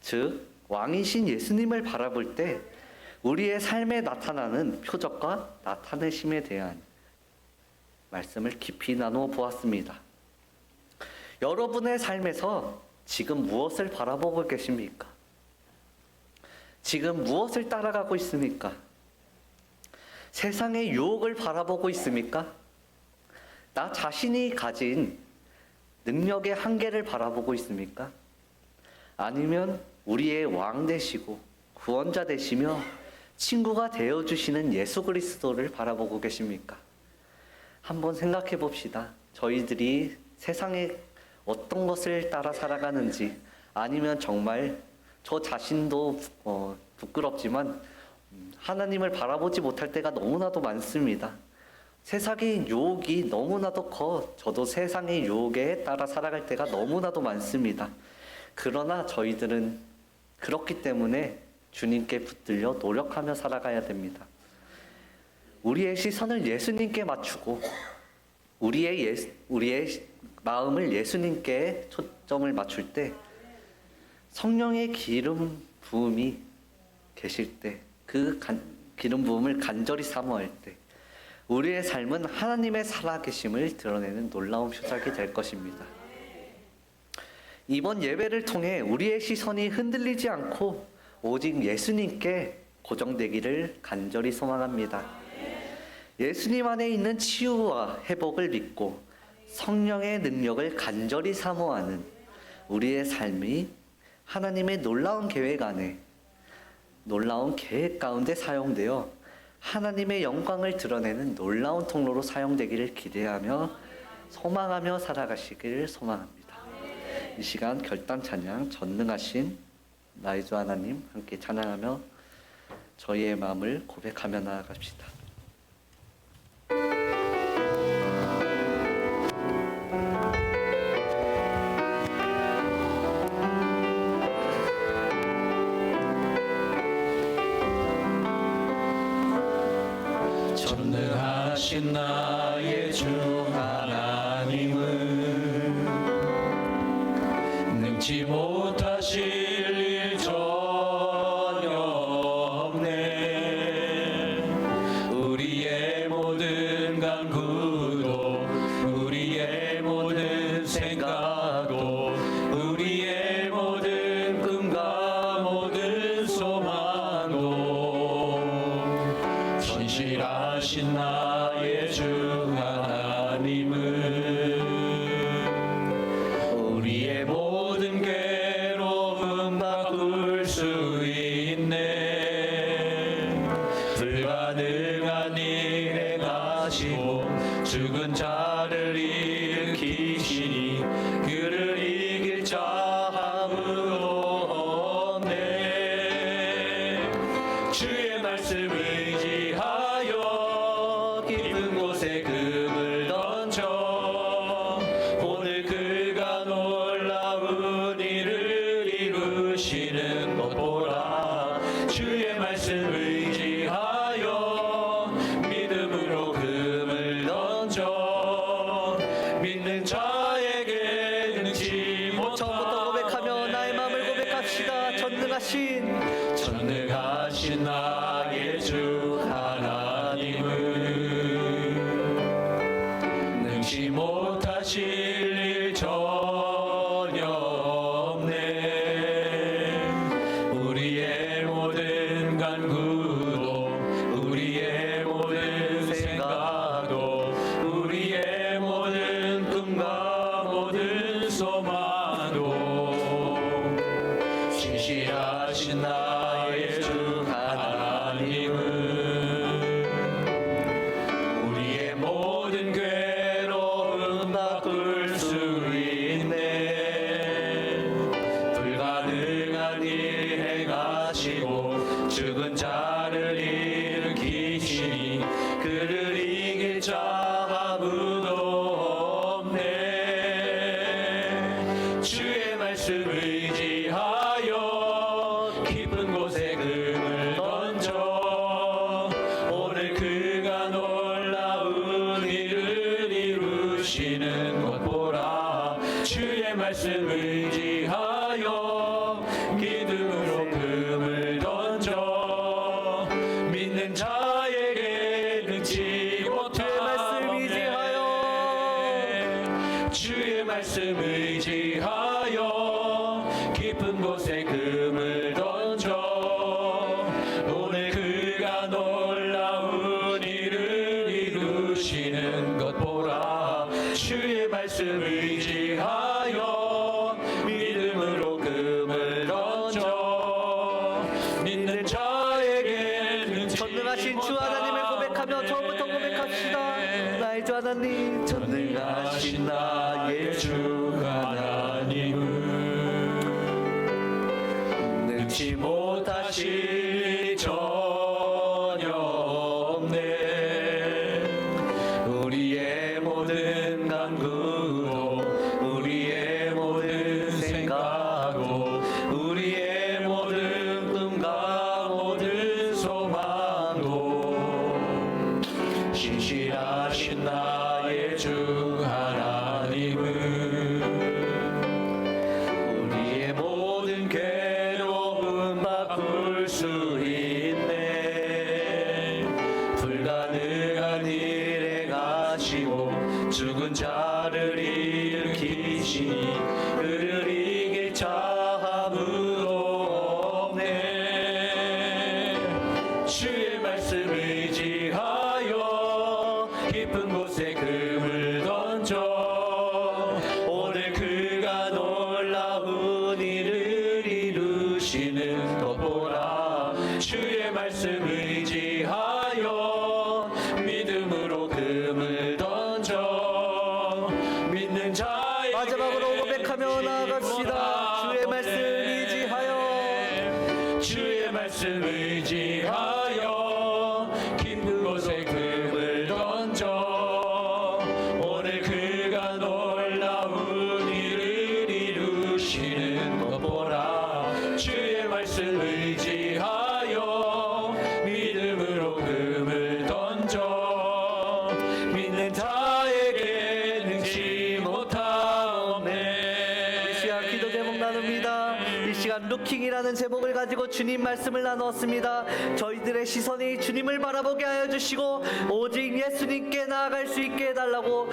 즉 왕이신 예수님을 바라볼 때 우리의 삶에 나타나는 표적과 나타내심에 대한 말씀을 깊이 나누어 보았습니다. 여러분의 삶에서 지금 무엇을 바라보고 계십니까? 지금 무엇을 따라가고 있습니까? 세상의 유혹을 바라보고 있습니까? 나 자신이 가진 능력의 한계를 바라보고 있습니까? 아니면 우리의 왕 되시고 구원자 되시며 친구가 되어주시는 예수 그리스도를 바라보고 계십니까? 한번 생각해 봅시다. 저희들이 세상에 어떤 것을 따라 살아가는지, 아니면 정말 저 자신도 부끄럽지만 하나님을 바라보지 못할 때가 너무나도 많습니다. 세상의 유혹이 너무나도 커 저도 세상의 유혹에 따라 살아갈 때가 너무나도 많습니다. 그러나 저희들은 그렇기 때문에 주님께 붙들려 노력하며 살아가야 됩니다. 우리의 시선을 예수님께 맞추고 우리의 마음을 예수님께 초점을 맞출 때, 성령의 기름 부음이 계실 때, 그 기름 부음을 간절히 사모할 때 우리의 삶은 하나님의 살아계심을 드러내는 놀라운 표적이 될 것입니다. 이번 예배를 통해 우리의 시선이 흔들리지 않고 오직 예수님께 고정되기를 간절히 소망합니다. 예수님 안에 있는 치유와 회복을 믿고 성령의 능력을 간절히 사모하는 우리의 삶이 하나님의 놀라운 계획 안에, 놀라운 계획 가운데 사용되어 하나님의 영광을 드러내는 놀라운 통로로 사용되기를 기대하며 소망하며 살아가시기를 소망합니다. 이 시간 결단 찬양, 전능하신 나의 주 하나님 함께 찬양하며 저희의 마음을 고백하며 나아갑시다. 전능하신 나의 주 하나님은 능치 못하실 일 전혀 없네. 우리의 모든 간구도, 우리의 모든 생각도, 우리의 모든 꿈과 모든 소망도 신실하신 나의 주 하나님은 우리의 모든 괴로움 바꿀 수 있네. 불가능한 일 행하시고 죽은 자를 일으키시니 그를 이길 자 아무도 없네. 주의 말씀 의지하여 깊은 곳에 금을 던져 오늘 그가 놀라운 일을 이루시는 것 보라. 주의 말씀 의지하여 믿음으로 금을 던져 믿는 자에게 능치 처음부터 고백하며 나의 마음을 고백합시다. 전능하신 나의 주 하나님은 능치 못하실 일 전혀 없네. 우리의 모든 간구도, 우리의 모든 생각도, 우리의 모든 꿈과 모든 소망도 신실하신 나의 주 하나님은 우리의 모든 괴로움 바꿀 수 있네. 불가능한 일 행하시고 죽은 자를 일으키시니 그를 이길 자 아무도 없네. 주의 말씀 의지하여 깊은 곳에 금을 던져 오늘 그가 놀라운 일을 이루시는 것 보라. 주의 말씀 의지하여 믿음으로 금을 던져 믿는 자에게 능치 못하네. 주의 말씀 의지하여 깊은 곳에 금을 던져 오늘 그가 놀라운 일을 이루시는 것 보라. 주의 말씀 의지하여 믿음으로 금을 던져 믿는 자에게 능치 전능하신 주 하나님을 고백하며 처음부터 고백합시다. 나의 주 하나님, 전능하신 나의 능치 못하실 전혀 없네. 우리의 모든 간구도 우리의 모든 생각도 우리의 모든 꿈과 모든 소망도 신실하신 나의 주 하나님은 우리의 모든 괴로움 바꿀 수 있네. 불가능한 일에 가시고 죽은 자를 일으키시니 그를 이길 자 아무도 없네. 주의 말씀 의지하여 깊은 곳에 금을 던져 오늘 그가 놀라운 일을 이루시는 것 보라. 주의 말씀 의지하여 믿음으로 금을 던져 믿는 자에게 마지막으로 고백하며 나아갑시다. 주의 말씀 의지하여 주의 말씀 의지하여 깊은 곳에 금을 던져 오늘 그가 놀라운 일을 이루시는 것 보라. 주의 말씀 의지하여 믿음으로 금을 던져 믿는 자에게 능치 못하옵네. 이 시간 기도 제목 나눕니다. 이 시간 루킹이라는 제목을 가지고 주님 말씀을 나누었습니다. 저희들의 시선이 주님을 바라보게 하여 주시고 오직 예수님께 나아갈 수 있게 해달라고,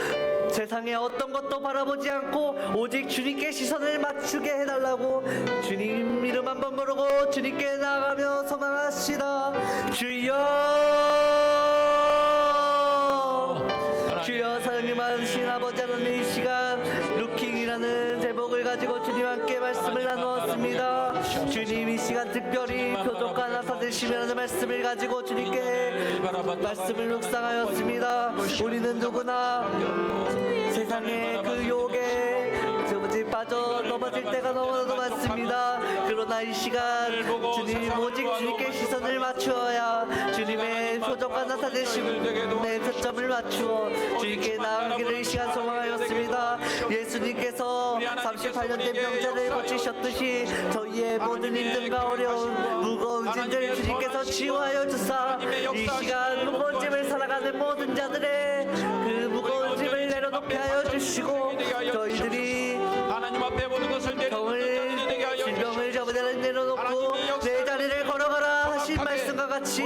세상의 어떤 것도 바라보지 않고 오직 주님께 시선을 맞추게 해달라고 주님 이름 한번 부르고 주님께 나아가며 소망하시다. 주여 사랑님 많으신 아버지 하나님, 이 시간 루킹이라는 제목을 가지고 주님 함께 말씀을 나누었습니다. 주님 이 시간 특별히 표적과 나사되시면하는 말씀을 가지고 주님께 말씀을 묵상하였습니다. 우리는 누구나 세상의 그 유혹에 빠져 넘어질 때가 너무나도 많습니다. 그러나 이 시간 주님 오직 주님께 시선을 맞추어야 주님의 표적과 나타내심에 초점을 맞추어 주님께 나아가기를 이 시간 소망하였습니다. 예수님께서 38년 된 병자를 고치셨듯이 저희의 모든 힘듦과 어려운 무거운 짐들 주님께서 치유하여 주사 이 시간 무거운 짐을 살아가는 모든 자들의 그 무거운 짐을 내려놓게 하여 주시고 저희들이 하나님 앞에 모든 것을 질병을 저버리는 내려놓고 내 자리를 걸어가라 하신 말씀과 같이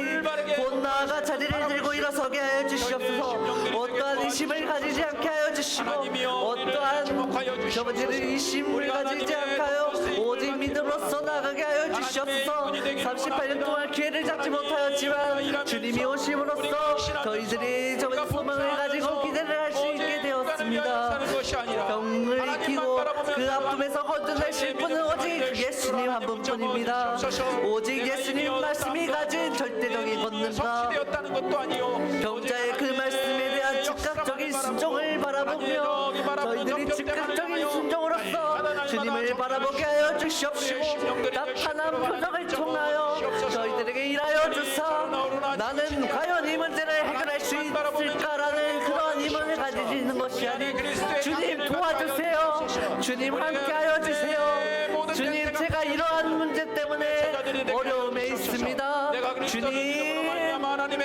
곧 나아가 자리를 들고 일어서게 하여 주시옵소서. 어떠한 의심을 가지지 않게 하여 주시고 어떠한 저버리는 의심을 가지지 않게 하여 오직 믿음으로써 나아가게 하여 주시옵소서. 38년 동안 기회를 잡지 못하였지만 주님이 오심으로써 저희들이 저번 소망을 가지고 기대를 할 수 있게 되었습니다. 병을 익히고 그 아픔에서 건져내실 분은 오직 예수님 한 분뿐입니다. 오직 예수님 말씀이 가진 절대적인 권능과 병자의 그 말씀에 대한 즉각적인 순종을 바라보며 저희들이 즉각적인 순종으로서 주님을 바라보게 하여 주시옵시고 나타난 표적을 통하여 저희들에게 일하여 주사 나는 과연 이 문제를 해결할 수 있을까라는 그런疑問을 가지시는 것이 아닌 주님 도와주세요. 주님 함께하여 주세요. 주님 제가 이러한 문제 때문에 어려움에 있습니다. 주님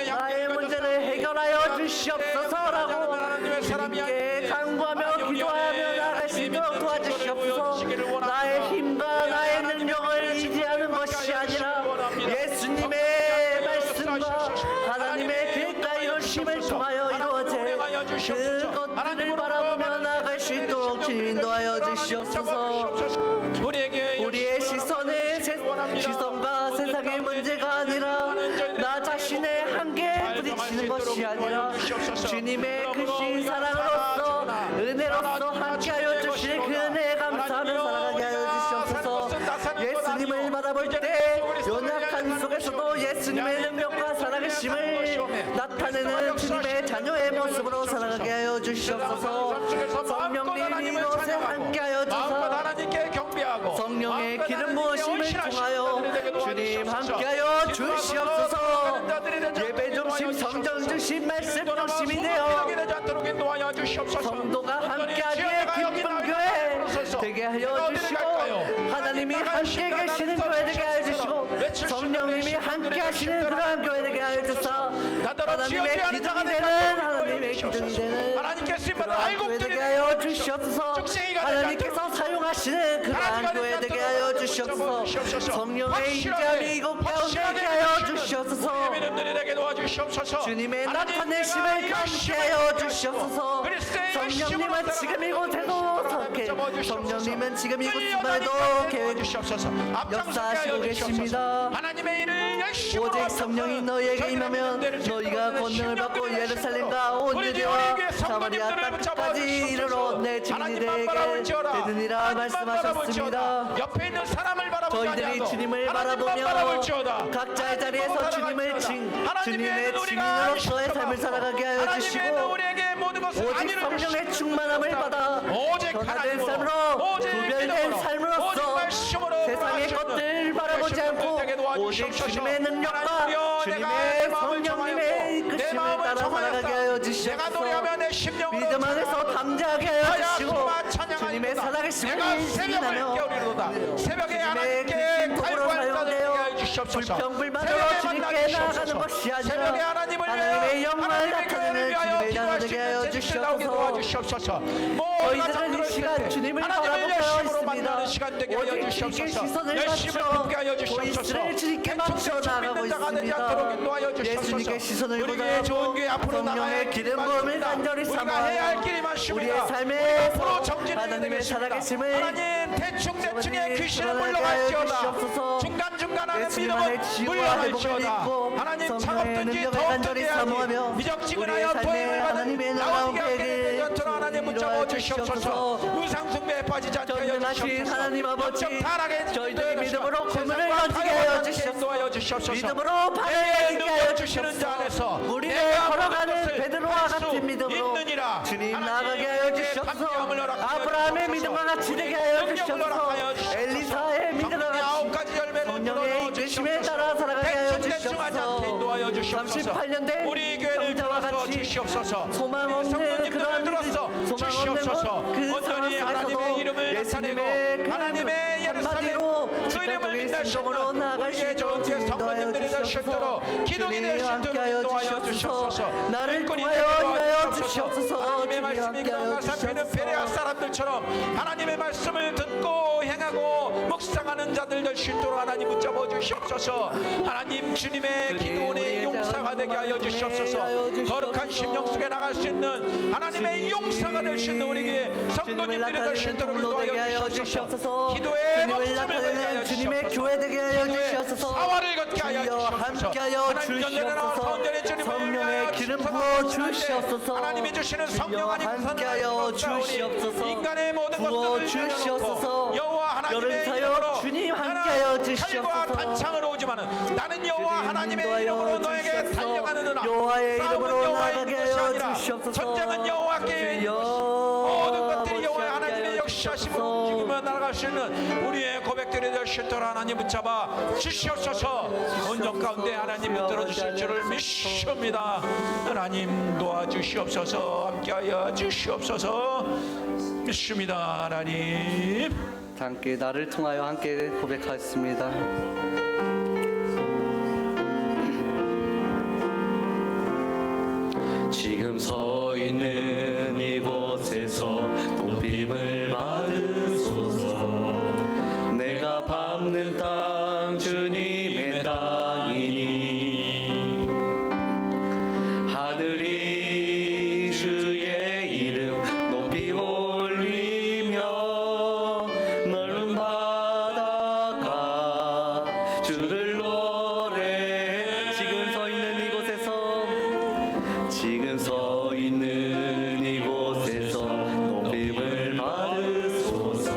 나의 문제를 해결하여 주시옵소서라고 주님께 간구하며 기도하며 나아갈 수 있도록 도와주시옵소서. 나의 힘과 나의 능력을 의지하는 것이 아니라 예수님의 말씀과 하나님의 계획과 이루심을 통하여 이루어질 그것들을 바라보며 나아갈 수 있도록 주님 인도하여 주시옵소서. 우리의 시선과 세상의 문제가 아니라 나 자신의 한계에 부딪히는 것이 아니라 주님의 크신 사랑으로서 은혜로서 함께하여 주실 그 은혜에 감사하며 살아가게 하여 주시옵소서. 예수님을 바라볼 때 연약한 속에서도 예수님의 능력과 살아계심을 나타내는 주님의 자녀의 모습으로 살아가게 하여 주시옵소서. 성령님 이곳에 함께하여 주사 성령의 기름 부으심을 통하여 함께하여 주시옵소서. 예배 중심, 성전 중심, 말씀 중심이 되어 성도가 함께하기에 기쁜 교회 되게 하여 주시고, 하나님이 함께 계시는 교회 되게 하여 주시고, 성령님이 함께 하시는 그러한 교회 되게 하여 주사, 하나님의 기둥이 되는, 하나님의 기둥이 되는 그러한 교회 되게 하여 주시옵소서. 하나님께서 사용하시는 그러한 교회 되게 하여 주시옵소서. 성령의 인자함이 이곳 가운데 되게 하여 주시옵소서. 주님의 나타내 심을 함께 하여 주시옵소서. 성령님은 지금 이곳에도 성령님은 지금 이곳에도 역사하시고 계십니다. 하나님의 일을 열심히 오직 성령이 너희에게 임하면 너희가 권능을 받고 예루살렘과 온 유대와 사마리아 땅까지 이르러 내 증인이 되게 되느니라 말씀하셨습니다. 옆에 있는 사람을 바라보지 저희들이 아니하고 주님을 하나님만 바라보며 바라볼지어다. 각자의 자리에서 주님의 주님의 증인으로서의 삶을 살아가게 하여 하나님의 주시고, 우리에게 모든 것을 오직 아니를 성령의 충만함을 받아 오직 변화된 하나님으로, 삶으로 오직 구별된 믿음으로, 오직 삶으로서 말씀으로 세상의 하시는 것들을 바라보지 않고 오직 주님의 능력과 주님의 성령님의 이끄심을 따라 살아가게 하여 주시옵소서. 믿음 안에서 담대하게 하여 주시고, 주님의 살아계심을 인식하며 새벽에 주님의 하나님께 그 기쁨으로 사용되어 불평불만으로 주님께 나아가는 것이 아니라 하나님의 영광을 나타내는 주님의 자녀 되게 하여 주시옵소서. 저희들은 이 시간 주님을 바라보고 있습니다. 오직 주님께 시선을 맞춰 보이스를 주님께 맞춰 나가고 있습니다. 예수님께 시선을 고정하고 성령의 기름 부음을 간절히 삼아하며 우리의 삶에서 하나님의 살아계심을 대충의 귀신을 물러갈지어다. 중간중간하는 믿음은 물러갈지어다. 하나님 작업든지 더욱든지 하지 미적지근하여 보행을 받은 나오게 연토로 하나님 붙잡아 주시옵소서. 우상숭배에 빠지지 않게 하여 주시옵소서. 하나님 아버지, 저희들이 믿음으로 고문을 던지게 하여 주시옵소서. 믿음으로 발을 내게 하여 주시는 자 안에서 우리를 걸어가는 베드로와 같은 믿음으로 주님 나아가게 하여 주시옵소서. 아브라함의 믿음과 같이 되게 하여 주시옵소서. 엘리사의 믿음과 같이 성령의 이끄심에 따라 살아가게 하여 주시옵소서. 38년 된 우리 교회를 성자와 들어서 같이 주시옵소서. 소망 없는 그러한 들어서 소망 없는 그 어떠니 하나님의 이름을 나타내고 하나님의 한마디로 그 이름을 믿으시므로 나아갈 수 우리의 좋은 있도록 성도님들이 될 수 있도록 기둥이 될 수 있도록 인도하여 주시옵소서. 나를 일꾼이 구하여 되게 인하여 주시옵소서. 하나님의 말씀이 강가 살피는 베레아 사람들처럼 하나님의 말씀을 듣고 행하고 묵상하는 자들 될 수 있도록 하나님 붙잡아 주시옵소서. 하나님 주님의 기도원의 용사가 되게 하여 주시옵소서. 거룩한 심령 속에 나갈 수 있는 하나님의 용사가 될 수 있는 우리에게 성도님들이 될 수 있도록 인도하여 주시옵소서. 기도의 목숨을 되게 하여 주님의 주시옵소서. 교회 되게 하여 주시옵소서. 사활을 걷게 하여 주시옵소서. 함께하여 주시옵소서. 성령의 기름 부어 주시옵소서. 하나님이 주시는 성령 아닌 함께하여 주시옵소서. 인간의 모든 부어 것들을 주시옵소서. 여호와 하나님의 이름으로 주님 함께하여 칼과 주시옵소서. 단창으로 오지만은 나는 여호와 하나님의 이름으로 너에게 달려가느니라. 여호와의 싸움은 이름으로 여호와의 나가게 것이 하여 아니라 주시옵소서. 전쟁은 여호와께 모든 것들이 여호와의 하나님의 역사심으로 움직이며 날아갈 수 있는 우리의 고백들이 될 수 있도록 하나님 붙잡아 주시옵소서. 온전 가운데 하나님 붙들어 주실 줄을 믿습니다. 하나님 도와주시옵소서. 함께하여 주시옵소서. 믿습니다. 하나님 함께 나를 통하여 함께 고백하겠습니다. 지금 서 있는 이곳에서 높임을 받으소서. 내가 밟는 땅 주님의 땅이니 하늘이 주의 이름 높이 올리며 넓은 바다가 주를 노래. 지금 서 있는 이곳에서 높임을 받으소서.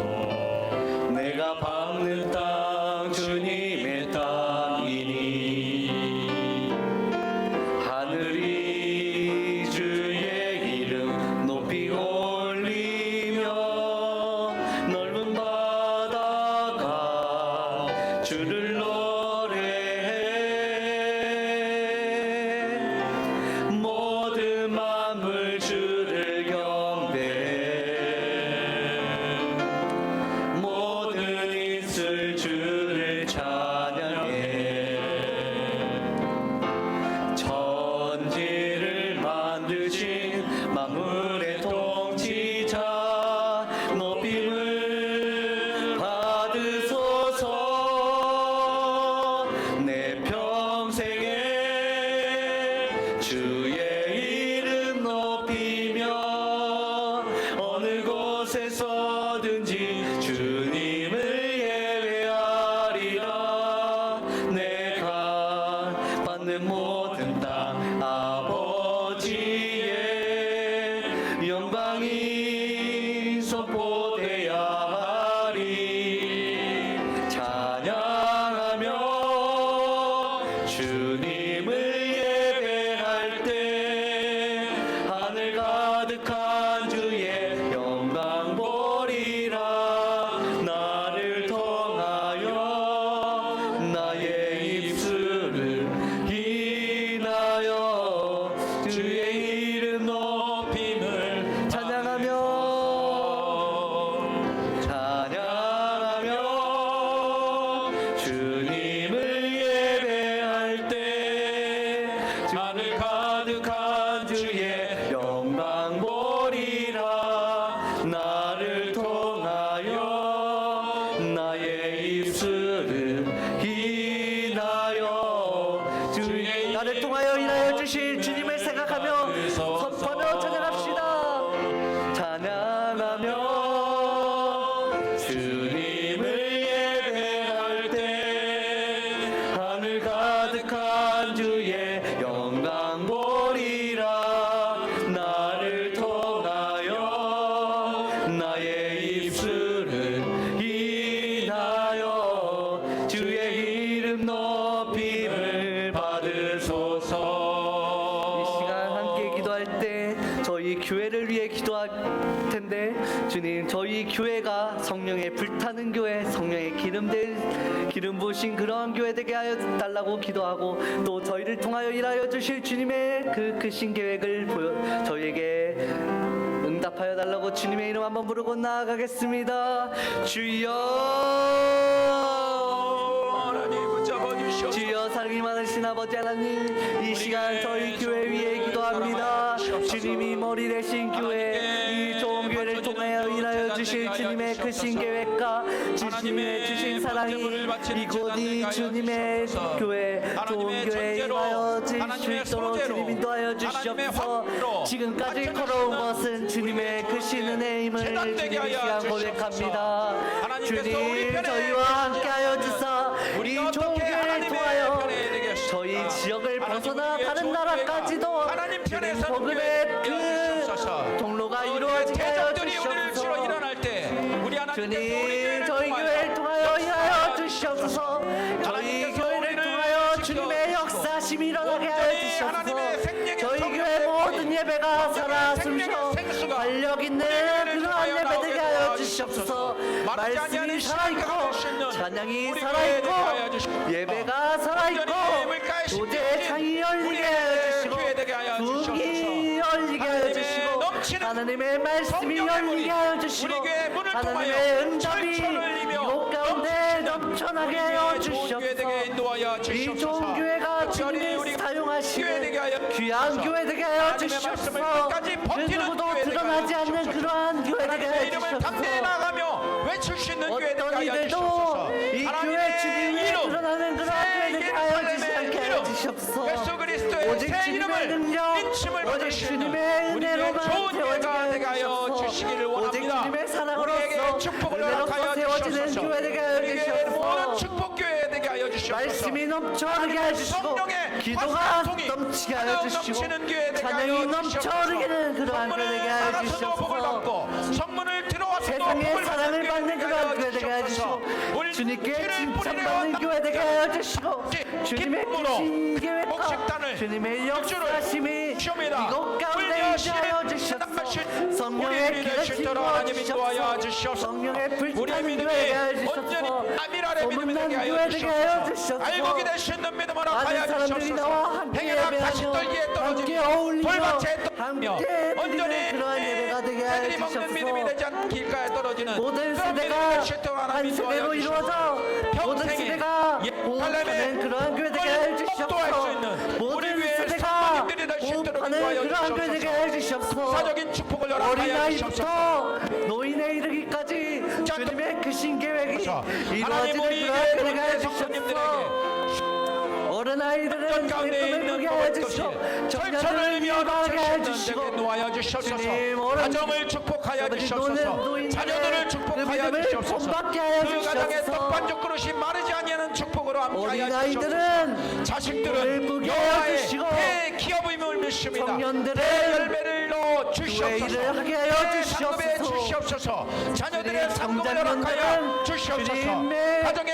내가 밟는 땅 주님의 땅이니 하늘이 주의 이름 높이 올리며 넓은 바다가 주를 노래. 내 평생에 주의 이름 높이며 어느 곳에서든지 주님을 예배하리라. 내가 받는 모든 땅 아버지의 영광이 선포되어야 하리. 찬양하며 주님을 예배할 때 하늘 가득한 주의 영광 보리라. 나를 통하여 나의 입술을 인하여 주의 이름 높임을 찬양하며 주님을 예배할 때 하늘 가득한 주의 영광 보리라. 나를 통하여 나의 입술을 인하여 주의 나를 통하여 인하여 주실 주님을 생각하며 선포하며 찬양합시다. 찬양하며 주님을 예배할 때 하늘 가득한 주의 영광 보리라. 나를 통하여 나의 입술을 인하여 주의 이름 높임을 받으소서. 이 시간 함께 기도할 때 저희 교회를 위해 기도할 텐데 주님, 저희 교회가 성령의 불타는 교회, 성령의 기름 부으신 그러한 교회 되게 하여 달라고 기도하고, 또 저희를 통하여 일하여 주실 주님의 그 크신 계획을 저희에게 응답하여 달라고 주님의 이름 한번 부르고 나아가겠습니다. 주여, 하나님 붙잡아 주시옵소서. 주여, 사랑이 많으신 아버지 하나님, 이 시간 저희 교회 위에 기도합니다. 주님이 머리 되신 교회, 이 좋은 교회를 통하여 일하여 주실 주님의 크신 계획과 주님의 주신 사랑이 이곳이 주님의 교회, 좋은 교회에 임하여 주실 수 있도록 주님 인도하여 주시옵소서. 지금까지 걸어온 것은 주님의 크신 은혜임을 주님 이 시간 고백합니다. 주님, 저희와 함께하여 주사 이 좋은 교회를 통하여 저희 지역을 벗어나 다른 나라까지도 주님 복음의 그 통로가 이루어지게 하여 주시옵소서. 주님, 저희 교회를 통하여 일하여 주시옵소서. 저희 교회를 통하여 주님의 역사심이 일어나게 하여 주시옵소서. 저희 교회 모든 예배가 살아 숨쉬어 활력 있는 그러한 예배 되게 하여 주시옵소서. 말씀이 살아있고 찬양이 살아있고 예배가 살아있고 교제의 창이 열리게 하여 주시고 눈이 열리게 하여 주시고 하나님의 말씀이 열리게 하여 주시고 하나님의 응답이 이곳 가운데 넘쳐나게 하여 주시옵소서. 이 좋은 교회가 주님이 사용하시는 귀한 교회 되게 하여 주시옵소서. 그 누구도 드러나지 않는 그러한 교회 되게 하여 주시옵소서. 어떤 이들도 이 교회 주님이 드러나는 그러한 교회 되게 하여 주시옵소서. 오직 주님의 능력, 오직 주님의 은혜로만 세워지게 하여 주시옵소서. 오직 주님의 사랑으로서 은혜로서 세워지는 교회 되게 하여 주시옵소서. 말씀이 넘쳐 흐르게 해주시고 기도가 넘치게 하여 주시고 찬양이 넘쳐 흐르기는 그러한 교회 되게 하여 주시옵소서. 세상의 사랑을 받는 그러한 교회 되게 하여 주시고 주님께 칭찬받는 교회 되게 하여 주시고 주님의 크신 계획과 주님의 역사심이 이곳 가운데 임재하여 주시옵소서. 성령의 기름 부어 주시옵소서. 성령의 불타는 교회 되게 하여 주시옵소서. 소문난 교회 되게 하여 주시옵소서. 많은 사람들이 나와 함께 예배하며 함께 어울리며 함께 드리는 그러한 예배가 되게 하여 주시옵소서. 모든 세대가 한 세대로 이루어져 모든 세대가 호흡하는 그러한 교회 되게 하여 주시옵소서. 모든 세대가 호흡하는 그러한 교회 되게 하여 주시옵소서. 어린아이부터 노인에 이르기까지 주님의 크신 계획이 이루어지는 그러한 교회 되게 하여 주시옵소서. 주시고 절차를 미워하게 해주시고 놓아여 주시옵소서. 가정을 축복하여 주시옵소서. 자녀들을 축복하여 주시옵소서. 그 가정에 떡반죽 그릇이 마르지 아니하는 축복으로 함께하여 주시옵소서. 자식들은 여호와의 대기업임을 믿습니다. 대열매를 넣어 주시옵소서. 상급에 주시옵소서. 자녀들의 상급을 허락하여 주시옵소서. 가정에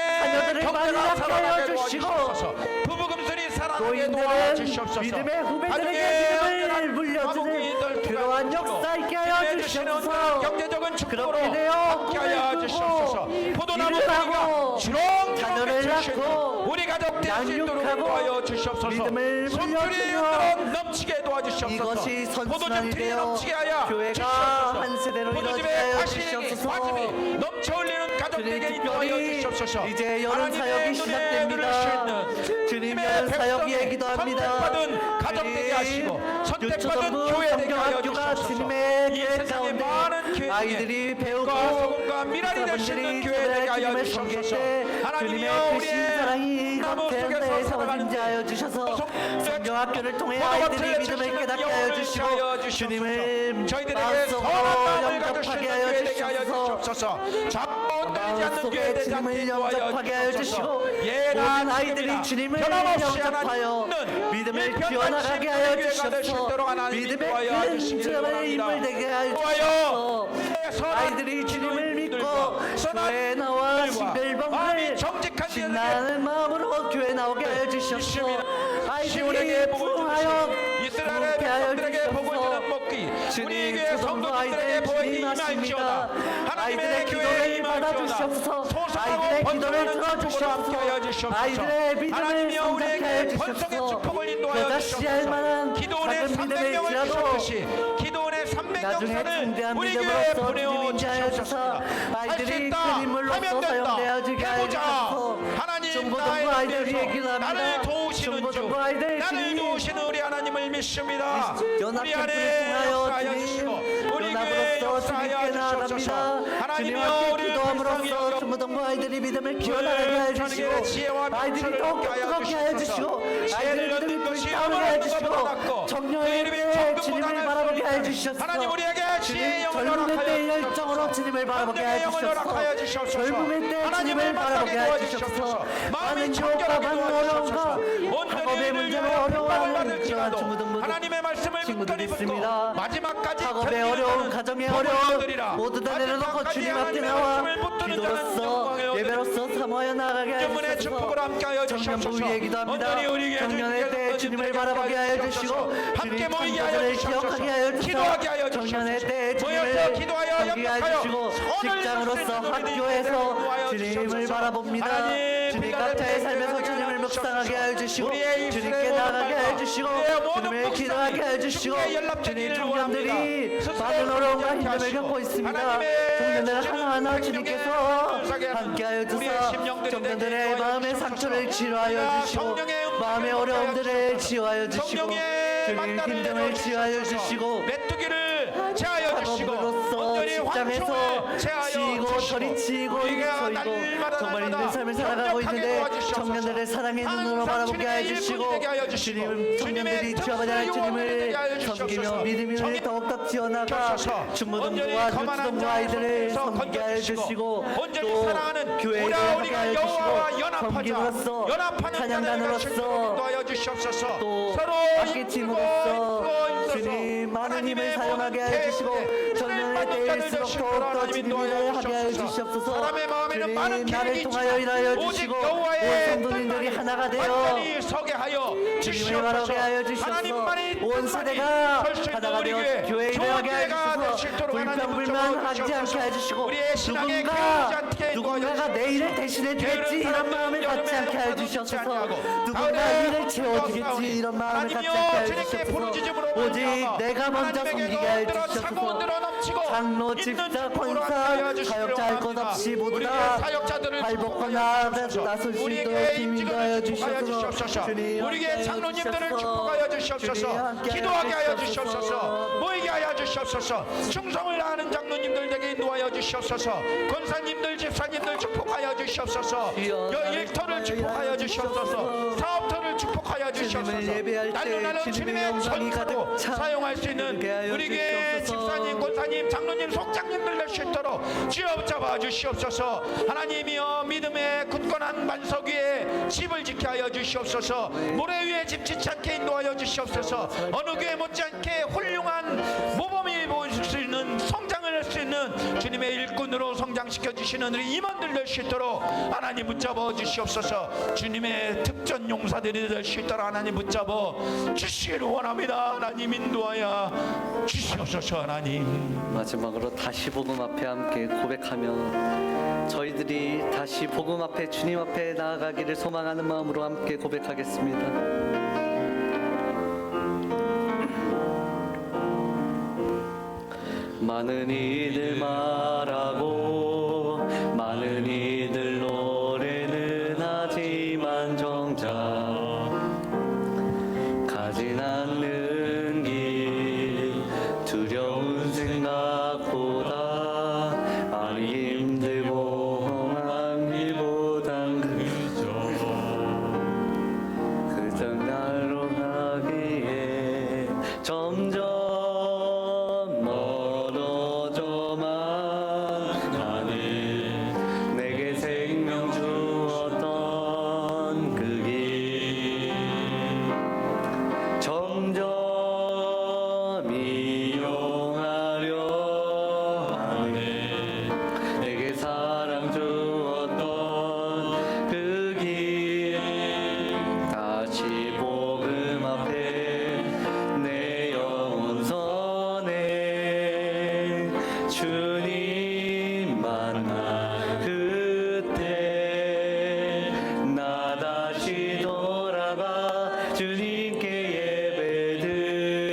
경제가 살아나게 도와주시옵소서. 부부금슬이 살아나게 도와주시옵소서. 가정에 물려주는 그러한 역사 있게 하여 주시옵소서. 경제적인 축복으로 함께 하여 주시옵소서. 포도나무가 주렁주렁 주시고 우리 가족 될 수 있도록 도와여 주시옵소서. 손길이 넘치게 도와주시옵소서. 포도즙이 넘치게 하여 주시옵소서. 포도즙에 과실이 넘쳐 흘리는 가족 되게 인도하여 주시옵소서. 이제 여름 사역이 시작됩니다. 주님 여름 사역에 기도합니다. 선택받은 가족 되게 하시고 선택받은 교회 되게 하여 주시옵소서. 이 세상에 많은 교회 아이들이 배우고 소금과 미랄이 될 수 있는 교회 되게 하여 주시옵소서. 하나님이여 우리의 나무 속에서 살아가는 하여 주셔서 성경학교를 통해 아이들이 믿음을 깨닫게 하여 주시고 주님을 저희들에게 선한 마음을 가질 수 영접하게 있는 하여 교회 되게 하여 주시옵소서. 주시옵소서. 잡고 떨리지 않는 교회 되지 않게 주님을 도와여 영접하게 하여 주시고 주시옵소서. 모든 아이들이 주님을 영접하여 믿음을 키워나가게 하여 주시옵소서. 믿음의 큰 점을 인물되게 하여 주시옵소서. 아이들이 주님을 믿고 교회에 나와 싱글벙글 신나는 마음으로 교회 나오게 하여 주시옵소서. 아이들이 부흥하여 이스라엘의 백성들에게 복을 주는 먹기 우리 교회 성도들에게 복이 임하시옵소서. 하나님의 교회에 임하시옵소서. 아이들의 기도를 들어주시옵소서. 아이들의 믿음을 성장케 하여 주시옵소서. 여자씨 할만한 기도원의 작은 300명을 믿음일지라도 주셨듯이 기도원의 300 나중에 영사를 중대한 우리 교회에 믿음으로서 보내어 주님인지 하여 주셔서 아이들이 큰 인물로서 사용되어지게 하여 주셔서 하나님 중고등부 나의 아이들 위해서 위해 기도합니다. 나를 도우시는 주 중고등부 아이들 나를 주님 도우시는 우리 하나님을 믿습니다. 우리 연합교회를 안에 통하여 역사하여 주님 주시고 우리 교회에 연합으로서 역사하여 주님께 주시옵소서. 나아갑니다. 하나님이여 주님 우리를 함께 불쌍히 기도함으로써 여겨 중고등부 아이들이 믿음을 키워나가게 하여 전국의 지혜와 주시고 아이들이 더욱 뜨겁게 하여 주시고 아이들이 믿음이 불타오르게 하여 주시고 청년의 때 주님을 바라보게 하여 주시옵소서. 하나님 우리에게 지혜의 영을 젊음의 때 허락하여 열정으로 주님을 바라보게 하여 주시옵소서. 젊음의 때 주님을 바라보게 하여 주시옵소서. 많은 유혹과 많은 어려움과 학업의 문제로 어려워하는 그러한 중고등부 하나님의 말씀을 친구들이 붙들이 있습니다. 붙고 마지막까지 학업의 어려움, 가정의 어려움 모두 다 내려놓고 주님 앞에 나와 기도로서 예배로서 사모하여 나아가게 하여 주셔서 청년부 위에 기도합니다. 청년의 때 주님을 바라보게 하여 주시고 주님 창조자를 기억하게 하여 주시고 청년의 때 주님을 섬기게 하여 주시고 직장으로서 학교에서 주님을 바라봅니다. 주님 각자의 삶에서 주님을 묵상하게 하여 주시고 주님께 나아가게 하여 주시고 주님을 기도하게 하여 주시고 주님 청년들이 많은 어려움과 힘듦을 겪고 있습니다. 청년들 하나하나 주님께서 함께하여 주사 청년들의 마음의 상처를 치료하여 주시고 마음의 어려움들을 치유하여 주시고 주님 힘듦을 치유하여 주시고 메뚜기를 제하여 주시고 학업으로서 직장에서 치이고 소리치고 소이고 정말 힘든 삶을 살아가고 있는데 청년들의 사랑의 눈으로 바라보게 하여 주시고 주님 청년들이 주아버지 하나님 주님을 섬기며 믿음을 더욱더 지어나가 중고등부와 유초등부 아이들을 섬기게 하여 주시고 또 교회를 하게 하여 주시고 섬김으로써 찬양단으로서 또 악기팀으로서 주님 많은 힘을 사용하게 하여 주시고 청년의 때일수록 더욱더 주님 일을 하게 하여 주시옵소서. 주님 나를 통하여 일하여 주시고 온 성도님들이 하나가 되어 주님을 바라보게 하여 주시옵소서. 온 세대가 하나가 되어 교회 일을 하게 하여 주셔서 불평불만하지 않게 하여 주시고 누군가가 내 일을 대신해 주겠지 이런 마음을 갖지 않게 하여 주시옵소서. 누군가 일을 채워주겠지 이런 마음을 갖지 않게 하여 주시옵소서. 오직 내가 먼저 섬기게 하여 주시옵소서. 장로, 집사, 권사, 사역자 할 것 없이 모두 다 발복하나 나설 수 있도록 힘이 하여 주시옵소서. 주님 우리의 장로님들을 축복하여 주시옵소서. 기도하게 하여 주시옵소서. 모이게 하여 주시옵소서. 충성을 다하는 장로님들에게 인도하여 주시옵소서. 권사님들, 집사님들 축복하여 주시옵소서. 일터를 축복하여 축복하여 주시옵소서. 사업터를 축복하여 주시옵소서. 예배할 때 날로 주님의 주님의 영광이 선수로 가득 찬 사용할 수 있는 그렇게 하여 우리 교회 주시옵소서. 집사님, 권사님, 장로님, 속장님들 될 수 있도록 주여 잡아 주시옵소서. 하나님이여 믿음의 굳건한 반석 위에 집을 지켜 하여 주시옵소서. 모래 위에 집 짓지 않게 인도하여 주시옵소서. 어느 교회 못지않게 훌륭한 모범이 보일 수 있는 성장을 할 수 있는 주님의 일꾼으로 성장시켜 주시는 우리 임원들 될 수 있도록 하나님 붙잡아 주시옵소서. 주님의 특전 용사들이 될 수 있도록 하나님 붙잡아 주시기를 원합니다. 하나님 인도하여 주시옵소서. 하나님 마지막으로 다시 복음 앞에 함께 고백하며 저희들이 다시 복음 앞에 주님 앞에 나아가기를 소망하는 마음으로 함께 고백하겠습니다. 많은 이들 말하고 많은 이들 노래는 하지만 정작 가진 않는 길 두려운 생각보다 많이 힘들고 험한 길보단 그저 날로 가기에 점점 멀어져만 가는 내게 생명 주었던 그 길 점점 이용하려 하네 내게 사랑 주었던 그 길 다시 복음 앞에 내 영혼 선해 주님 만나 그때 나 다시 돌아가 주님께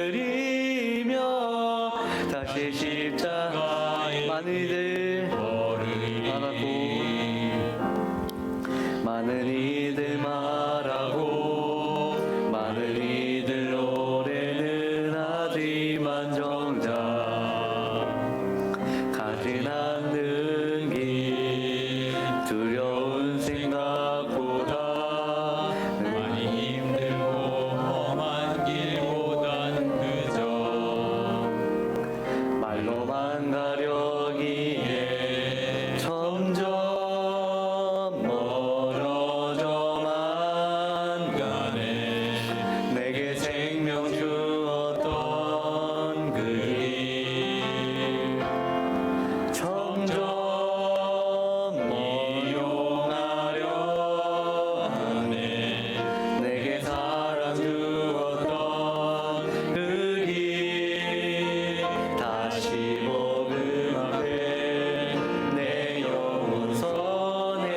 예배드리며 다시 십자가에 많이들 말하고 많은 이들 말하고 많은 이들 노래는 하지만 정작 가진 않는 길 두려운 생각보다 많이 힘들고 험한 길보단 그저 말로만 가려기에 점점 멀어져만 가네 내게 생명 주었던 그 길 점점 이용하려 하네 내게 사랑 주었던 그 길 다시 복음 앞에 내 영혼 선해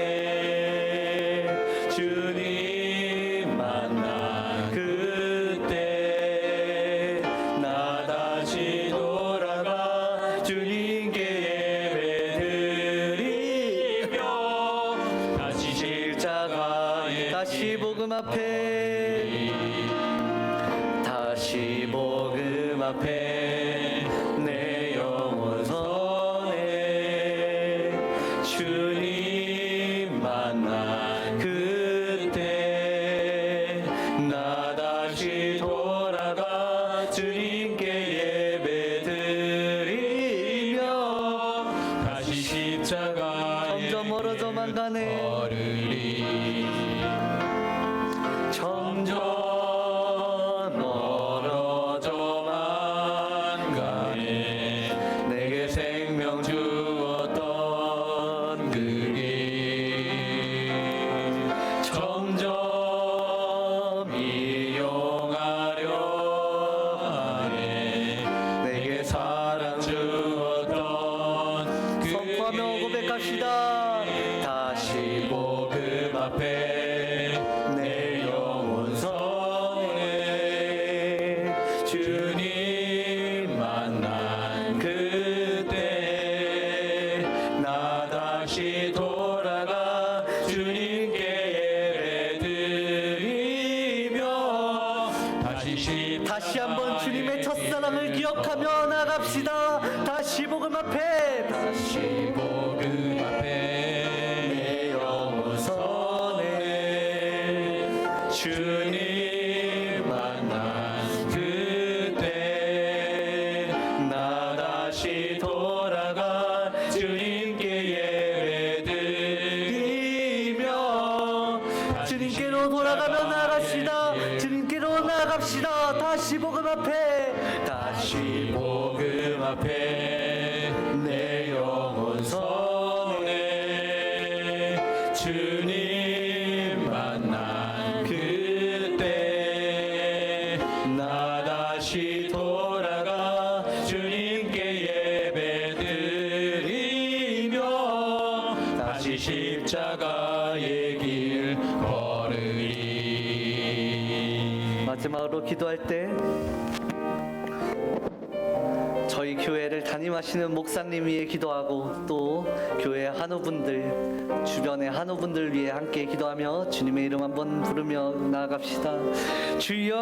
주님 만나 그때 나 다시 돌아가 주님께 예배드리며 다시 십자가에 다시 복음 앞에 다시 복음 앞에 내 영혼 선해 주님 만나 그때 나 다시 돌아가 주님께 예배드리며 다시 십자가에 점점 멀어져만 가네 점점 멀어져만 가네 내게 생명 주었던 그 길 점점 이용하려 하네 내게 사랑 주었던 그 선포하며 고백합시다. 다시 복음 앞에 내 영혼 선해 주님 만난 그때 나 다시 돌아가 주님께 예배드리며 다시 한번 주님의 첫사랑을 기억하며 나갑시다. 다시 복음 앞에 다시 복음 앞에 내 영혼 선해 주님 만난 그때 나 다시 돌아가 주님께 예배드리며 주님께로 돌아가며 나갑시다. 주님께로 나갑시다. 다시 복음 앞에 다시 복음 앞에 내 영혼 선해 주님 만난 그때 나 다시 돌아가 주님께 예배드리며 다시 십자가의 길 걸으리. 마지막으로 기도할 때 저희 교회를 담임하시는 목사님 위해 기도하고 또 교회 한우분들 주변의 한우분들 위해 함께 기도하며 주님의 이름 한번 부르며 나아갑시다. 주여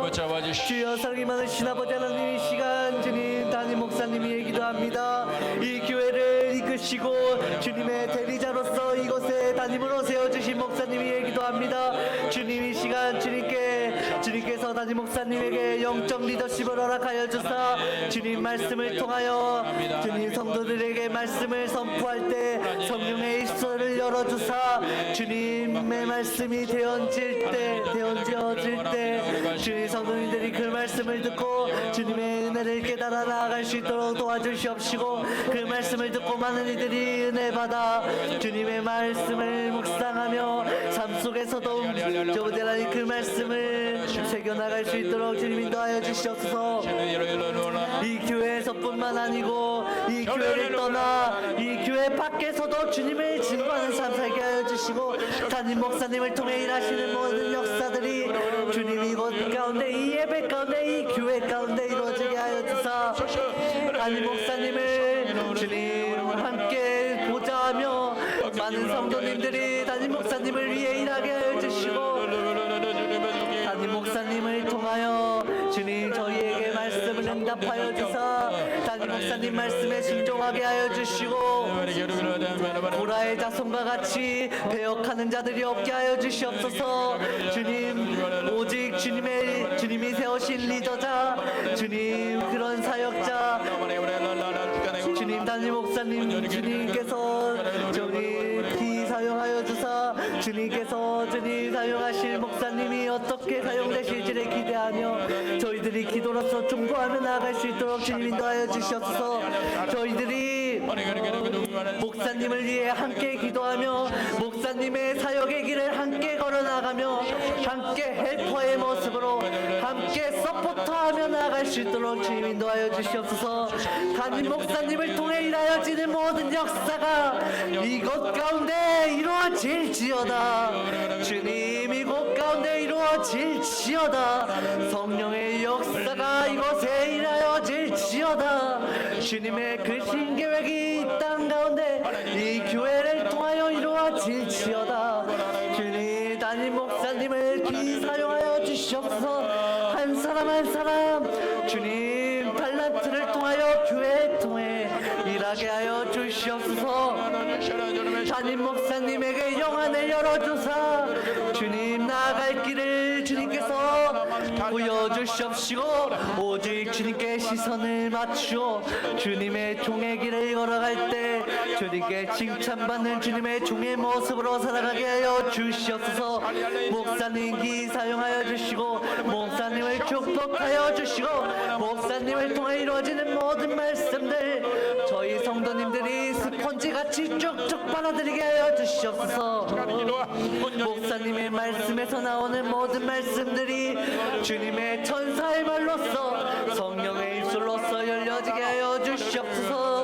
붙잡아 주시오. 주여 사랑이 많으신 아버지 하나님 이 시간 주님 담임 목사님 위해 기도합니다. 이 교회를 이끄시고 주님의 대리자로서 이곳에 담임으로 세워주신 목사님 위해 기도합니다. 주님 이 시간 주님께서 담임 목사님에게 영적 리더십을 허락하여 주사 주님 말씀을 통하여 주님 성도들에게 말씀을 선포할 때 성령의 입술을 열어주사 주님의 말씀이 되어질 때 주님 성도님들이 그 말씀을 듣고 주님의 은혜를 깨달아 나아갈 수 있도록 도와주시옵시고 그 말씀을 듣고 많은 이들이 은혜 받아 주님의 말씀을 묵상하며 삶 속에서도 저부대라니 그 말씀을 새겨나갈 수 있도록 주님 인도하여 주시옵소서. 이 교회에서뿐만 아니고 이 교회를 떠나 이 교회 밖에서도 주님을 증거하는 삶 살게 하여 주시고 담임 목사님을 통해 일하시는 모든 역사들이 주님 이곳 가운데 이 예배 가운데 이 교회 가운데 이루어지게 하여 주사 담임 목사님을 주님 함께 보좌하며 많은 성도님들이 담임 목사님을 위해 일하게 하여 주시고 담임 목사님을 통하여 주님 저희에게 말씀을 응답하여 주사 담임 목사님 말씀에 순종하게 하여 주시고 보라의 자손과 같이 배역하는 자들이 없게 하여 주시옵소서. 주님 오직 주님이 세우신 리더자 주님 그런 사역자 주님 담임 목사님 주님께서 저희 사용하여 주사 주님께서 주님 사용하실 목사님이 어떻게 사용되실지를 기대하며 저희들이 기도로서 중보하며 나아갈 수 있도록 주님 인도하여 주시옵소서. 저희들이 목사님을 위해 함께 기도하며 목사님의 사역의 길을 함께 걸어나가며 함께 헬퍼의 모습으로 함께 서포터하며 나아갈 수 있도록 주님 인도하여 주시옵소서. 담임 목사님을 통해 일하여지는 모든 역사가 이곳 가운데 이루어질지어다. 주님 이곳 가운데 이루어질지어다. 성령의 역사가 이곳에 일하여질지어다. 주님의 그 신계획이 이 땅 가운데 이 교회를 통하여 이루어질지어다. 주님 담임 목사님을 귀 사용하여 주시옵소서. 한 사람 한 사람 주님 달란트를 통하여 교회를 통해 일하게 하여 주시옵소서. 담임 목사님에게 영안을 열어주사 주님 나아갈 길을 주님께서 보여주시옵시고 오직 주님께 시선을 맞추어 주님의 종의 길을 걸어갈 때 주님께 칭찬받는 주님의 종의 모습으로 살아가게 하여 주시옵소서. 목사님 기 사용하여 주시고 목사님을 축복하여 주시고 목사님을 통해 이루어지는 모든 말씀들 저희 성도님들이 스펀지같이 쭉쭉 빨아들이게 하여 주시옵소서. 목사님의 말씀에서 나오는 모든 말씀들이 주님의 천사의 말로서 성령의 입술로서 열려지게 하여 주시옵소서.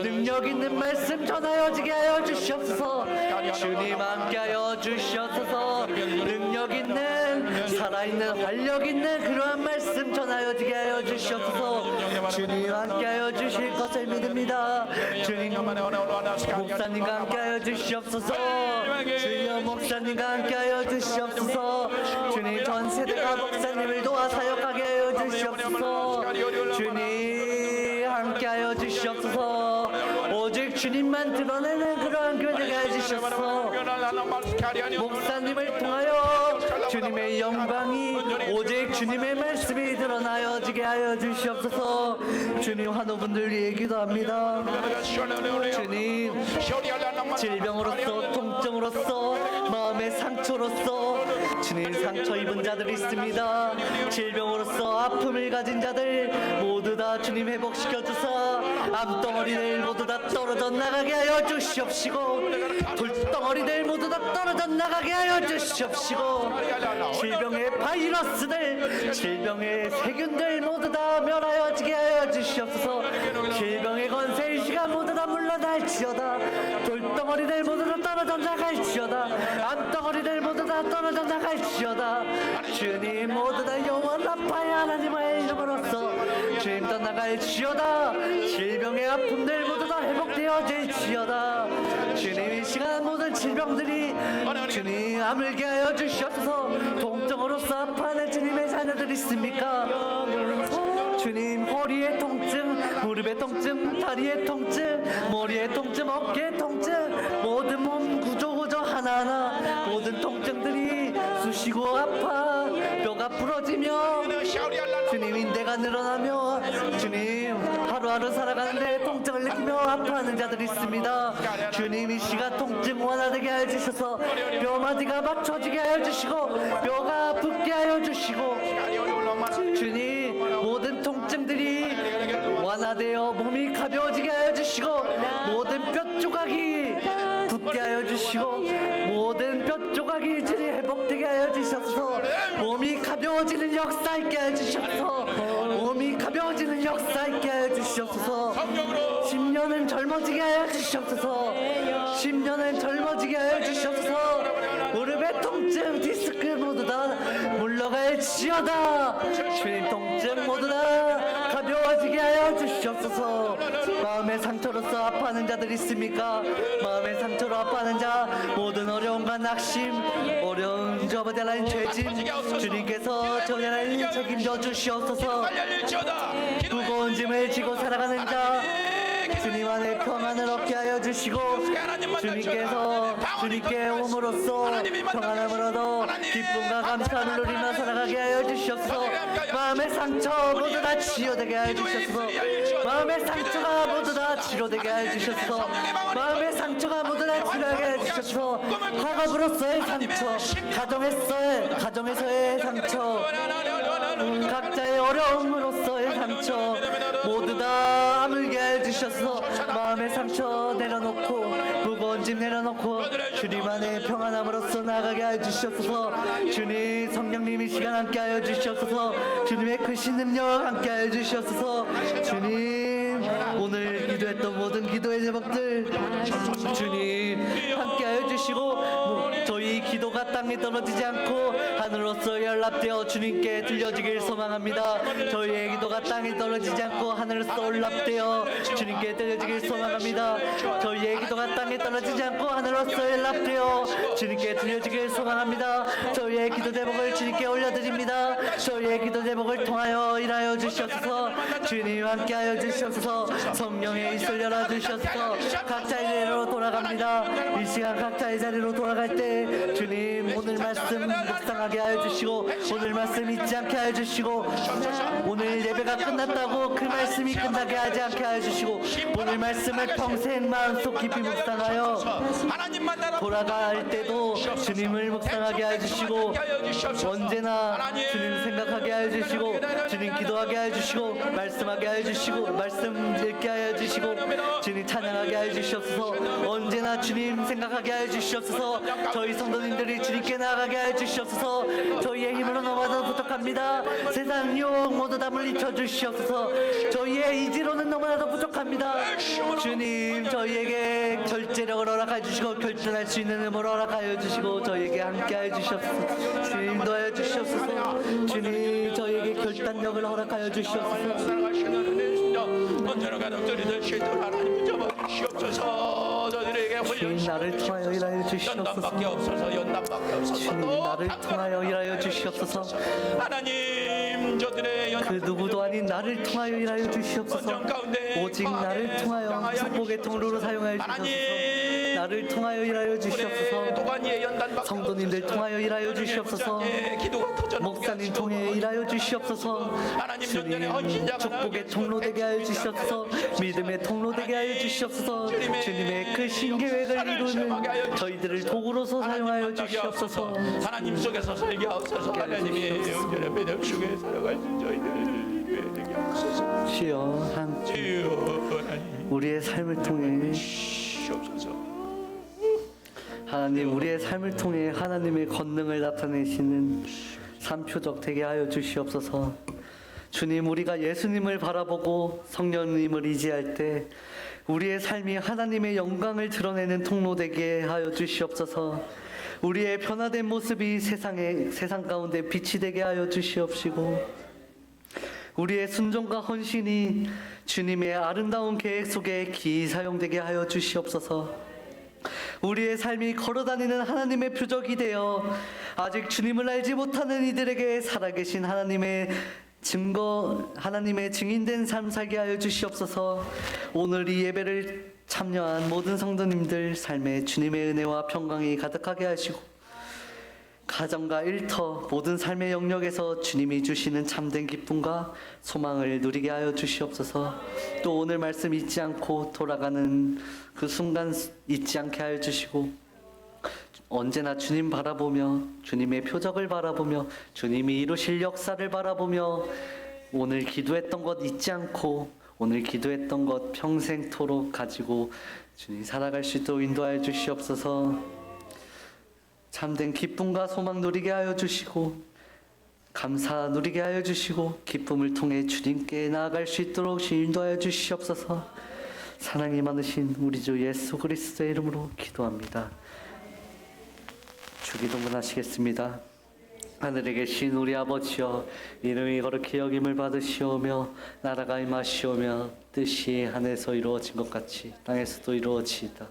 능력 있는 말씀 전하여지게 하여 주시옵소서. 주님 함께하여 주시옵소서. 능력 있는 살아있는 활력 있는 그러한 말씀 전하여지게 하여 주시옵소서. 주님 함께하여 주실 것을 믿습니다. 주님 목사님과 함께하여 주시옵소서. 주여 목사님과 함께하여 주시옵소서. 주님 전 세대가 목사님을 도와 사역하게 하여 주시옵소서. 주님 함께하여 주시옵소서. 오직 주님만 드러내는 그러한 교회 되게 해주셔서 목사님을 통하여 주님의 영광이 오직 주님의 말씀이 드러나여지게 하여 주시옵소서. 주님 환우분들 위해 기도합니다. 주님 질병으로서 통증으로서 마음의 상처로서 주님 상처 입은 자들이 있습니다. 질병으로서 아픔을 가진 자들 모두 다 주님 회복시켜 주사 암덩어리들 모두 다 떨어져 나가게 하여 주시옵시고 돌덩어리들 모두 다 떨어져 나가게 하여 주시옵시고 질병의 바이러스들 질병의 세균들 모두 다 멸하여지게 하여 주시옵소서. 질병의 권세 이 시간 모두 다 물러날지어다. 돌덩어리들 모두 다 떨어져 나갈지어다. 암덩어리들 모두 다 떨어져 나갈지어다. 주님 모두 다 영원 아파의 하나님의 이름으로써 주님 떠나갈지어다. 질병의 아픔들 모두 다 회복되어질지어다. 주님 이 시간 모든 질병들이 주님 아물게 하여 주시옵소서. 동정으로서 아파하는 주님의 자녀들 있습니까? 주님 허리의 통증, 무릎의 통증, 다리의 통증, 머리의 통증, 어깨의 통증 모든 몸 구조 하나하나 모든 통증들이 쑤시고 아파 뼈가 부러지며 주님 인대가 늘어나며 주님 하루하루 살아가는데 통증을 느끼며 아파하는 자들이 있습니다. 주님 이 시간 통증 완화되게 하여 주셔서 뼈마디가 맞춰지게 하여 주시고 뼈가 붓게 하여 주시고 주님 모든 통증들이 완화되어 몸이 가벼워지게 하여 주시고 모든 뼈 조각이 붓게 하여 주시고 모든 뼈 조각이 주님 회복되게 하여 주셔서 몸이 가벼워지는 역사 있게 하여 주셔서 몸이 가벼워지는 역사 있게 하여 주시옵소서. 10년은 젊어지게 하여 주시옵소서. 10년은 젊어지게 하여 주시옵소서. 무릎의 통증 디스크 모두 다 물러갈지어다. 주님 통증 모두 다 가벼워지게 하여 주시옵소서. 마음의 상처로서 아파하는 자들 있습니까? 마음의 상처로 아파하는 자 모든 어려움과 낙심 어려운 저버지 하나님 죄짐 주님께서 저버지 하나님 책임져 주시옵소서. 무거운 짐을 지고 살아가는 자 주님 안에 평안을 얻게 하여 주시고 주님께서 주님께 옴으로써 평안함을 얻어 기쁨과 감사를 누리며 살아가게 하여 주시옵소서. 마음의 상처 모두 다 치료되게 하여 주시옵소서. 마음의 상처가 모두 다 치료되게 하여 주시옵소서. 마음의 상처가 모두 다 치료하게 하여 주시옵소서. 학업으로서의 상처 가정에서의 상처 각자의 어려움으로서의 상처 모두 다 아물게 해주셔서 마음의 상처 내려놓고 무거운 짐 내려놓고 주님 안에 평안함으로써 나가게 해주셔서 주님 성령님 이 시간 함께 하여 주시옵소서. 주님의 크신 능력 함께 하여 주시옵소서. 주님 오늘 기도했던 모든 기도의 제목들 주님 함께 하여 주시고 저희 기도가 땅에 떨어지지 않고 하늘로서 연락되어 주님께 들려지길 소망합니다. 저희의 기도가 땅에 떨어지지 않고 하늘로서 올랍되어 주님께 들려지길 소망합니다. 저희의 기도가 땅에 떨어지지 않고 하늘로서 연락되어 주님께 들려지길 소망합니다. 저희의 기도 제목을 주님께 올려드립니다. 저희의 기도 제목을 통하여 일하여 주시옵소서. 주님 함께하여 주시옵소서. 성령의 입술 열어주시옵소서. 각자의 자리로 돌아갑니다. 이 시간 각자의 자리로 돌아갈 때 주님 오늘 말씀 묵상하게 하여 주시고 오늘 말씀 잊지 않게 하여 주시고 오늘 예배가 끝났다고 그 말씀이 끝나게 하지 않게 하여 주시고 오늘 말씀을 평생 마음속 깊이 묵상하여 돌아갈 때도 주님을 묵상하게 하여 주시고 언제나 주님 생각하게 하여 주시고 주님 기도하게 하여 주시고 말씀하게 하여 주시고 말씀 읽게 하여 주시고 주님 찬양하게 하여 주시옵소서. 언제나 주님 생각하게 하여 주시옵소서. 저희 성도님들이 주님께 나아가게 하여 주시옵소서. 저희의 힘으로 넘어서 부족합니다. 세상 유혹 모두 다 물리쳐 주시옵소서. 저희의 의지로는 너무나도 부족합니다. 주님 저희에게 결제력을 허락하여 주시고 결단할 수 있는 힘을 허락하여 주시고 저희에게 함께하여 주시옵소서. 주님 인도하여 주시옵소서. 주님 저희에게 결단력을 허락하여 주시옵소서. 언제나 가족들이 될 수 있도록 하나님 잡아주시옵소서. 저들에게 훈련 주님 나를 통하여 일하여 주시옵소서. 연단밖에 없어서 연단밖에 없어서 주님 또 나를 강건한 통하여 일하여 연단을 주시옵소서. 하나님 저들의 그 누구도 아닌 나를 통하여 일하여 주시옵소서. 오직 나를 통하여 축복의 통로로 사용하여 주시옵소서. 하나님 나를 통하여 일하여 주시옵소서. 도가니의 연단밖에 성도님들 없어서 통하여 일하여 하나님 주시옵소서. 부장의 기도가 터져나오게 목사님 하시옵소서. 통해 일하여 주시옵소서. 하나님 주님 전전에 헌신자가 축복의 통로 되게 하여 주시옵소서. 믿음의 통로 되게 하여 주시옵소서. 주님의 그 신계획을 이루는 저희들을 도구로서 사용하여 주시옵소서. 하나님 속에서 설교하옵소서. 하나님의 영전의 믿음 속에 살아갈 수 저희들 되게 하옵소서. 주여 주여 하나님 우리의 삶을 통해 주옵소서. 하나님 우리의 삶을 통해 하나님의 권능을 나타내시는 삶표적 되게 하여 주시옵소서. 주님 우리가 예수님을 바라보고 성령님을 의지할 때 우리의 삶이 하나님의 영광을 드러내는 통로 되게 하여 주시옵소서. 우리의 변화된 모습이 세상 가운데 빛이 되게 하여 주시옵시고 우리의 순종과 헌신이 주님의 아름다운 계획 속에 기이 사용되게 하여 주시옵소서. 우리의 삶이 걸어다니는 하나님의 표적이 되어 아직 주님을 알지 못하는 이들에게 살아계신 하나님의 증인된 삶 살게 하여 주시옵소서. 오늘 이 예배를 참여한 모든 성도님들 삶에 주님의 은혜와 평강이 가득하게 하시고 가정과 일터 모든 삶의 영역에서 주님이 주시는 참된 기쁨과 소망을 누리게 하여 주시옵소서. 또 오늘 말씀 잊지 않고 돌아가는 그 순간 잊지 않게 하여 주시고 언제나 주님 바라보며 주님의 표적을 바라보며 주님이 이루실 역사를 바라보며 오늘 기도했던 것 잊지 않고 오늘 기도했던 것 평생토록 가지고 주님 살아갈 수 있도록 인도하여 주시옵소서. 참된 기쁨과 소망 누리게 하여 주시고 감사 누리게 하여 주시고 기쁨을 통해 주님께 나아갈 수 있도록 인도하여 주시옵소서. 사랑이 많으신 우리 주 예수 그리스도의 이름으로 기도합니다. 주기도문 하시겠습니다. 하늘에 계신 우리 아버지여, 이름이 거룩히 여김을 받으시오며 나라가 임하시오며 뜻이 하늘에서 이루어진 것 같이 땅에서도 이루어지이다.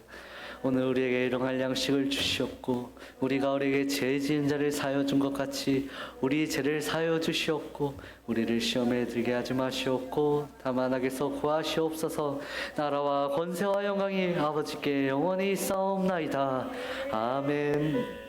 오늘 우리에게 일용할 양식을 주시옵고 우리가 우리에게 죄 지은 자를 사하여 준 것 같이 우리 죄를 사하여 주시옵고 우리를 시험에 들게 하지 마시옵고 다만 악에서 구하시옵소서. 나라와 권세와 영광이 아버지께 영원히 있사옵나이다. 아멘.